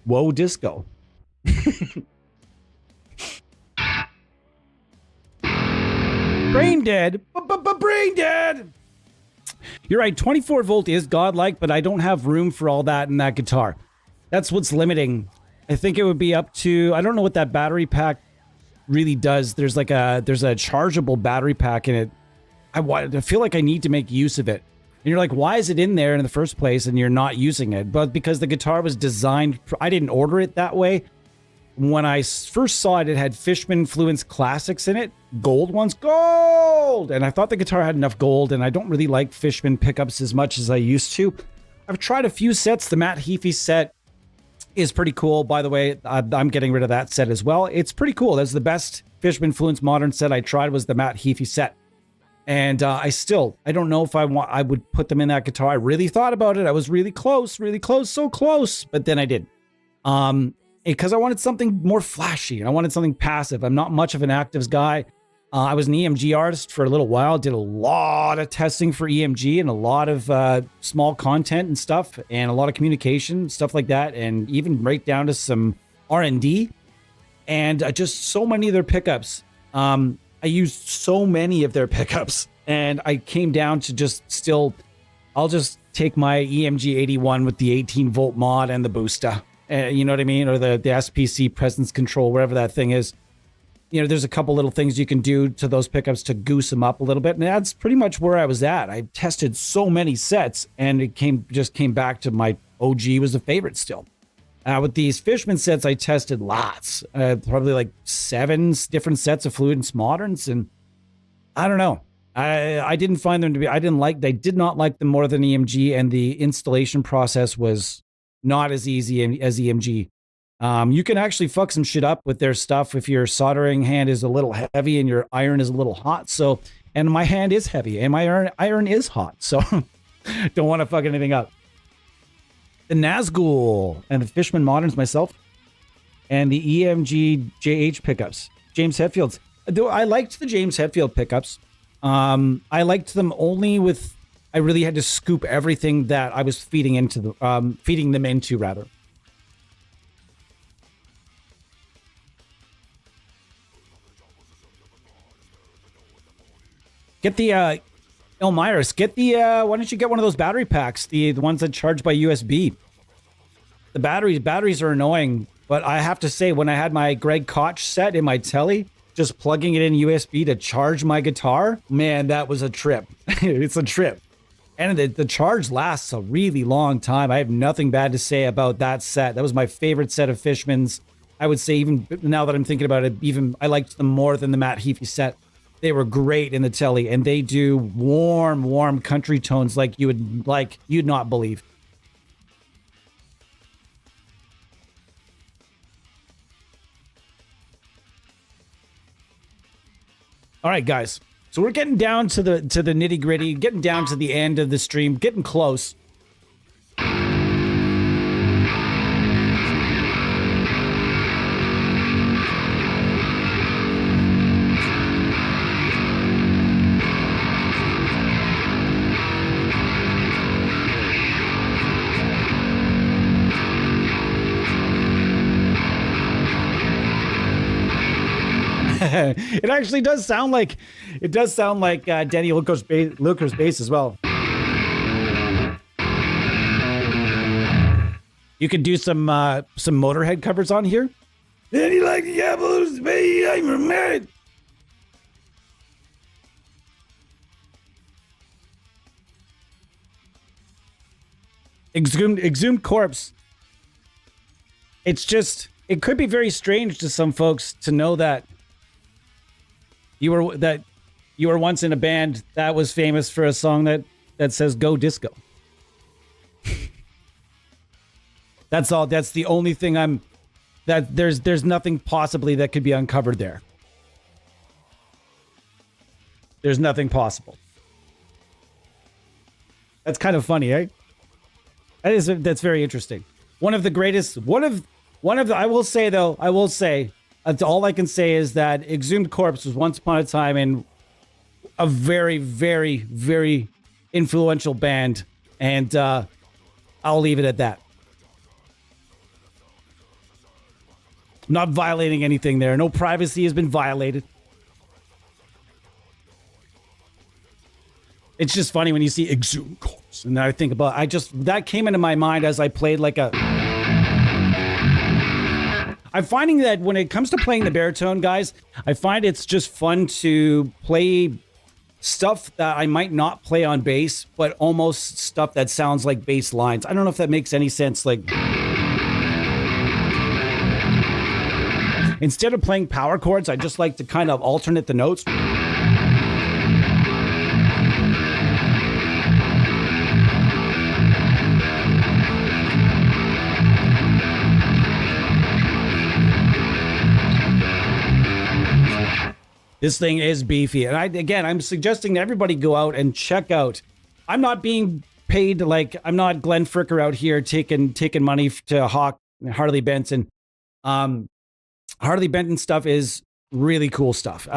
Whoa, disco. Brain dead. Brain dead. You're right, 24 volt is godlike, but I don't have room for all that in that guitar. That's what's limiting. I think it would be up to, I don't know what that battery pack really does. There's a chargeable battery pack in it. I feel like I need to make use of it. And you're like, why is it in there in the first place and you're not using it? But because the guitar was designed, I didn't order it that way. When I first saw it, it had Fishman Fluence Classics in it. Gold ones. Gold! And I thought the guitar had enough gold, and I don't really like Fishman pickups as much as I used to. I've tried a few sets. The Matt Heafy set is pretty cool. By the way, I'm getting rid of that set as well. It's pretty cool. That's the best Fishman Fluence Modern set I tried was the Matt Heafy set. And I don't know if I would put them in that guitar. I really thought about it. I was really close, so close. But then I did. Because I wanted something more flashy and I wanted something passive. I'm not much of an actives guy. I was an EMG artist for a little while, did a lot of testing for EMG and a lot of small content and stuff and a lot of communication, stuff like that. And even right down to some R&D and just so many of their pickups. I used so many of their pickups and I came down to I'll just take my EMG 81 with the 18 volt mod and the booster. You know what I mean? Or the SPC presence control, wherever that thing is. You know, there's a couple little things you can do to those pickups to goose them up a little bit. And that's pretty much where I was at. I tested so many sets and it came back to my OG was a favorite still. With these Fishman sets, I tested lots, probably like 7 different sets of Fluence Moderns. And I don't know. I didn't find them to be, I did not like them more than EMG, and the installation process was not as easy as EMG. You can actually fuck some shit up with their stuff if your soldering hand is a little heavy and your iron is a little hot. So, and my hand is heavy and my iron is hot. So don't want to fuck anything up. The Nazgul and the Fishman Moderns myself and the EMG JH pickups. James Hetfield's. I liked the James Hetfield pickups. I liked them only with, I really had to scoop everything that I was feeding them into rather. Get the Elmyrus, why don't you get one of those battery packs, the ones that charge by USB? The batteries are annoying, but I have to say, when I had my Greg Koch set in my telly, just plugging it in USB to charge my guitar, man, that was a trip. It's a trip. And the charge lasts a really long time. I have nothing bad to say about that set. That was my favorite set of Fishmans. I would say, even now that I'm thinking about it, even I liked them more than the Matt Heafy set. They were great in the telly, and they do warm country tones like you'd not believe. All right, guys. So we're getting down to the nitty gritty, getting down to the end of the stream, getting close. It actually does sound like Danny Luker's bass as well. You could do some Motorhead covers on here. Danny like the apples, baby, I'm married. Exhumed corpse. It could be very strange to some folks to know that you were once in a band that was famous for a song that says "Go Disco." That's all. That's the only thing there's nothing possibly that could be uncovered there. There's nothing possible. That's kind of funny, eh? That's very interesting. One of the I will say that's all I can say is that Exhumed Corpse was once upon a time in a very, very, very influential band, and I'll leave it at that. Not violating anything there. No privacy has been violated. It's just funny when you see exhumed corpse, and I think about that came into my mind as I played like a. I'm finding that when it comes to playing the baritone, guys, I find it's just fun to play stuff that I might not play on bass, but almost stuff that sounds like bass lines. I don't know if that makes any sense. Like, instead of playing power chords, I just like to kind of alternate the notes. This thing is beefy. And I'm suggesting that everybody go out and check out. I'm not being paid, like, I'm not Glenn Fricker out here taking money to hawk Harley Benton. Harley Benton stuff is really cool stuff.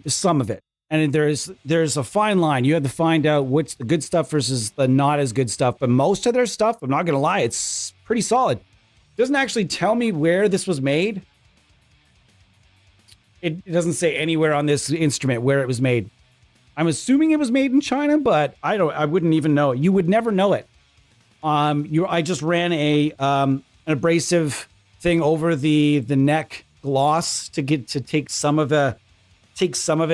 Some of it. And there's a fine line. You have to find out what's the good stuff versus the not as good stuff. But most of their stuff, I'm not going to lie, it's pretty solid. It doesn't actually tell me where this was made. It doesn't say anywhere on this instrument where it was made. I'm assuming it was made in China, but I wouldn't even know. You would never know it. I just ran an abrasive thing over the neck gloss to take some of it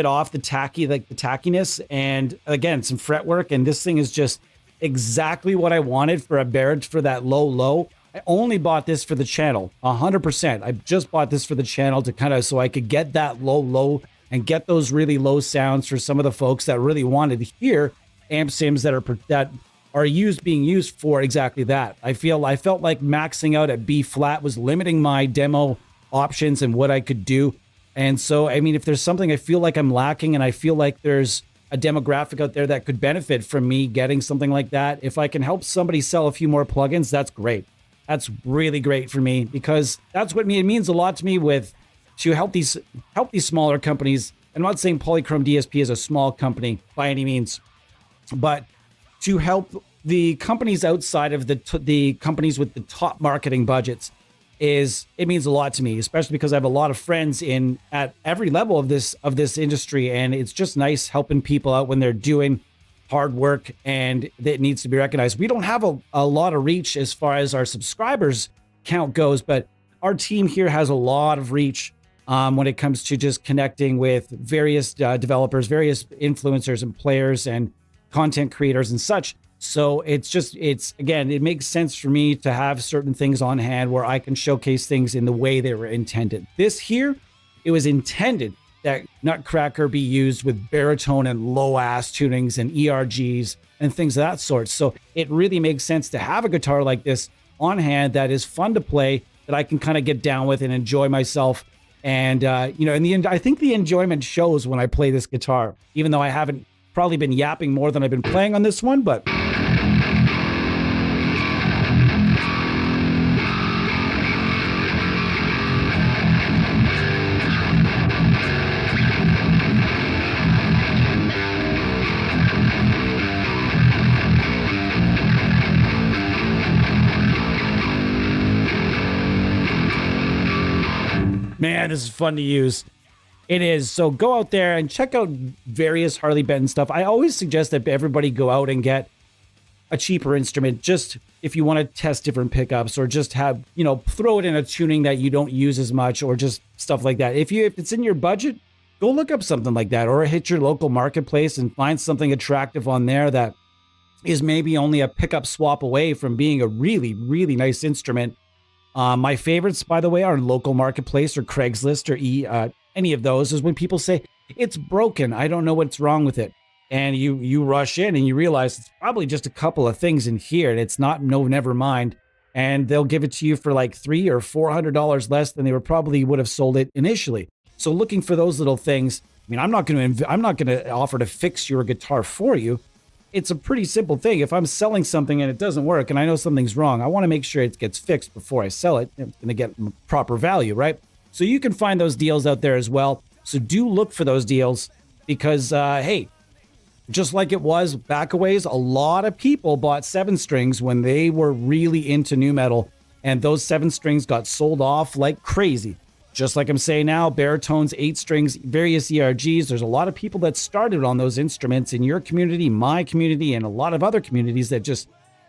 off the tackiness, and again, some fretwork. And this thing is just exactly what I wanted for a Barrett for that low. I only bought this for the channel, 100%. I just bought this for the channel to kind of, so I could get that low and get those really low sounds for some of the folks that really wanted to hear amp sims that are being used for exactly that. I felt like maxing out at B flat was limiting my demo options and what I could do. And so, I mean, if there's something I feel like I'm lacking, and I feel like there's a demographic out there that could benefit from me getting something like that, if I can help somebody sell a few more plugins, that's great. That's really great for me, because that's what it means a lot to me to help these smaller companies. I'm not saying Polychrome DSP is a small company by any means, but to help the companies outside of the companies with the top marketing budgets it means a lot to me, especially because I have a lot of friends at every level of this industry, and it's just nice helping people out when they're doing hard work and that needs to be recognized. We don't have a lot of reach as far as our subscribers count goes, but our team here has a lot of reach when it comes to just connecting with various developers, various influencers and players and content creators and such. So again, it makes sense for me to have certain things on hand where I can showcase things in the way they were intended. This here, it was intended that Nutcracker be used with baritone and low ass tunings and ERGs and things of that sort. So it really makes sense to have a guitar like this on hand that is fun to play, that I can kind of get down with and enjoy myself. And, in the end, I think the enjoyment shows when I play this guitar, even though I haven't probably been yapping more than I've been playing on this one, but... Man, this is fun to use. It is. So go out there and check out various Harley Benton stuff. I always suggest that everybody go out and get a cheaper instrument, just if you want to test different pickups, or just have, throw it in a tuning that you don't use as much, or just stuff like that. If it's in your budget, go look up something like that, or hit your local marketplace and find something attractive on there that is maybe only a pickup swap away from being a really, really nice instrument. My favorites, by the way, are local marketplace or Craigslist or any of those, is when people say, it's broken, I don't know what's wrong with it. And you rush in and you realize it's probably just a couple of things in here, and it's not, never mind. And they'll give it to you for like $300 or $400 less than they would have sold it initially. So looking for those little things. I mean, I'm not going to offer to fix your guitar for you. It's a pretty simple thing. If I'm selling something and it doesn't work and I know something's wrong, I want to make sure it gets fixed before I sell it. It's going to get proper value, right? So you can find those deals out there as well. So do look for those deals, because, hey, just like it was back a ways, a lot of people bought 7-strings when they were really into nu metal, and those 7-strings got sold off like crazy. Just like I'm saying now, baritones, 8 strings, various ERGs. There's a lot of people that started on those instruments in your community, my community, and a lot of other communities that just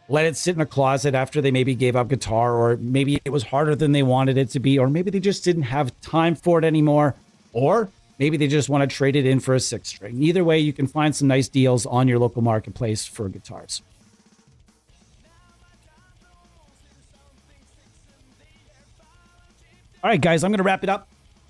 let it sit in a closet after they maybe gave up guitar, or maybe it was harder than they wanted it to be, or maybe they just didn't have time for it anymore, or maybe they just want to trade it in for a 6 string. Either way, you can find some nice deals on your local marketplace for guitars. All right, guys, I'm going to wrap it up.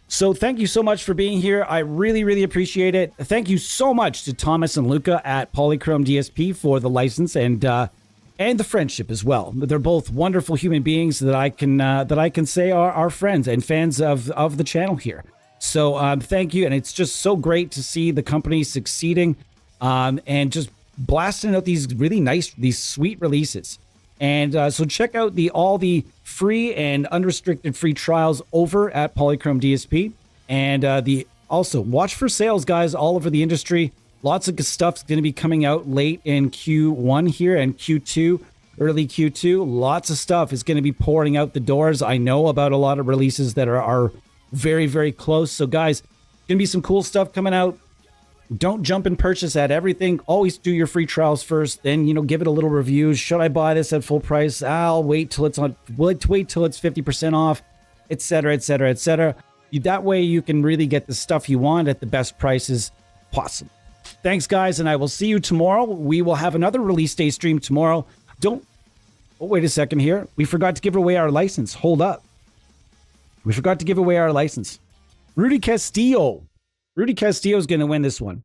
So thank you so much for being here. I really, really appreciate it. Thank you so much to Thomas and Luca at Polychrome DSP for the license and the friendship as well. They're both wonderful human beings that I can say are friends and fans of the channel here. So thank you, and it's just so great to see the company succeeding and just blasting out these really nice, these sweet releases. And so check out all the free and unrestricted free trials over at Polychrome DSP, and also watch for sales, guys, all over the industry. Lots of stuff's going to be coming out late in Q1 here and Q2, early Q2. Lots of stuff is going to be pouring out the doors. I know about a lot of releases that are very, very close. So guys, going to be some cool stuff coming out. Don't jump and purchase at everything. Always do your free trials first. Then, give it a little review. Should I buy this at full price? I'll wait till it's on. Wait till it's 50% off, etc., etc., etc. That way you can really get the stuff you want at the best prices possible. Thanks, guys, and I will see you tomorrow. We will have another release day stream tomorrow. Oh, wait a second here. We forgot to give away our license. Hold up. We forgot to give away our license. Rudy Castillo. Rudy Castillo is going to win this one.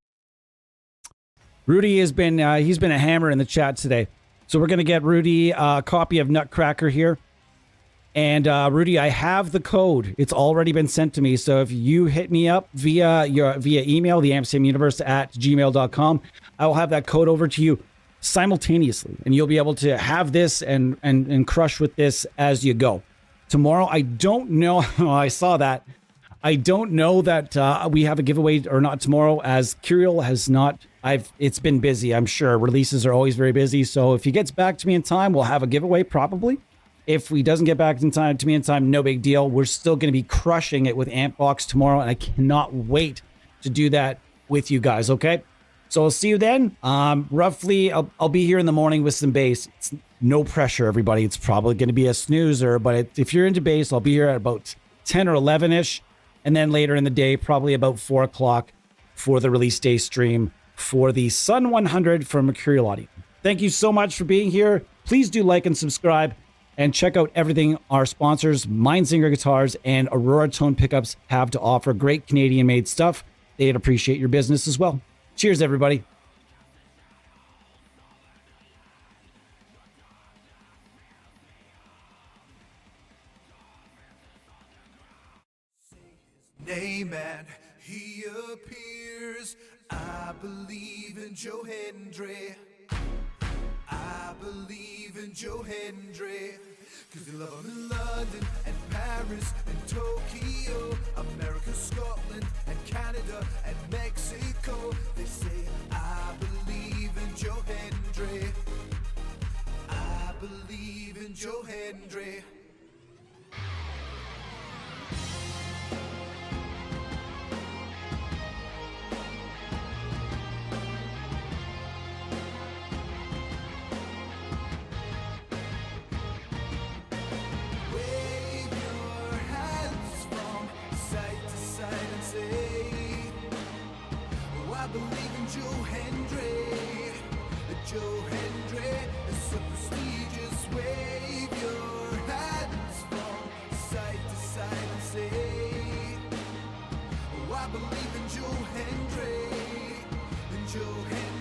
Rudy has been he's been a hammer in the chat today. So we're going to get Rudy a copy of Nutcracker here. And Rudy, I have the code. It's already been sent to me. So if you hit me up via email, theamstermuniverse@gmail.com, I will have that code over to you simultaneously. And you'll be able to have this and crush with this as you go. Tomorrow, I don't know. I saw that. I don't know that we have a giveaway or not tomorrow, as Curiel has not. It's been busy, I'm sure. Releases are always very busy. So if he gets back to me in time, we'll have a giveaway probably. If he doesn't get back to me in time, no big deal. We're still going to be crushing it with Antbox tomorrow, and I cannot wait to do that with you guys, okay? So I'll see you then. Roughly, I'll be here in the morning with some bass. It's no pressure, everybody. It's probably going to be a snoozer, but if you're into bass, I'll be here at about 10 or 11-ish. And then later in the day, probably about 4 o'clock for the release day stream for the Sun 100 from Mercurial Audio. Thank you so much for being here. Please do like and subscribe and check out everything our sponsors, Mindsinger Guitars and Aurora Tone Pickups, have to offer. Great Canadian-made stuff. They'd appreciate your business as well. Cheers, everybody. Name and he appears. I believe in Joe Hendry. I believe in Joe Hendry. Cause they love him in London and Paris and Tokyo, America, Scotland and Canada and Mexico. They say I believe in Joe Hendry. I believe in Joe Hendry. I believe in Joe Hendry. Joe Hendry is so prestigious. Wave your hands from side to side and say, oh, I believe in Joe Hendry. In Joe Hendry.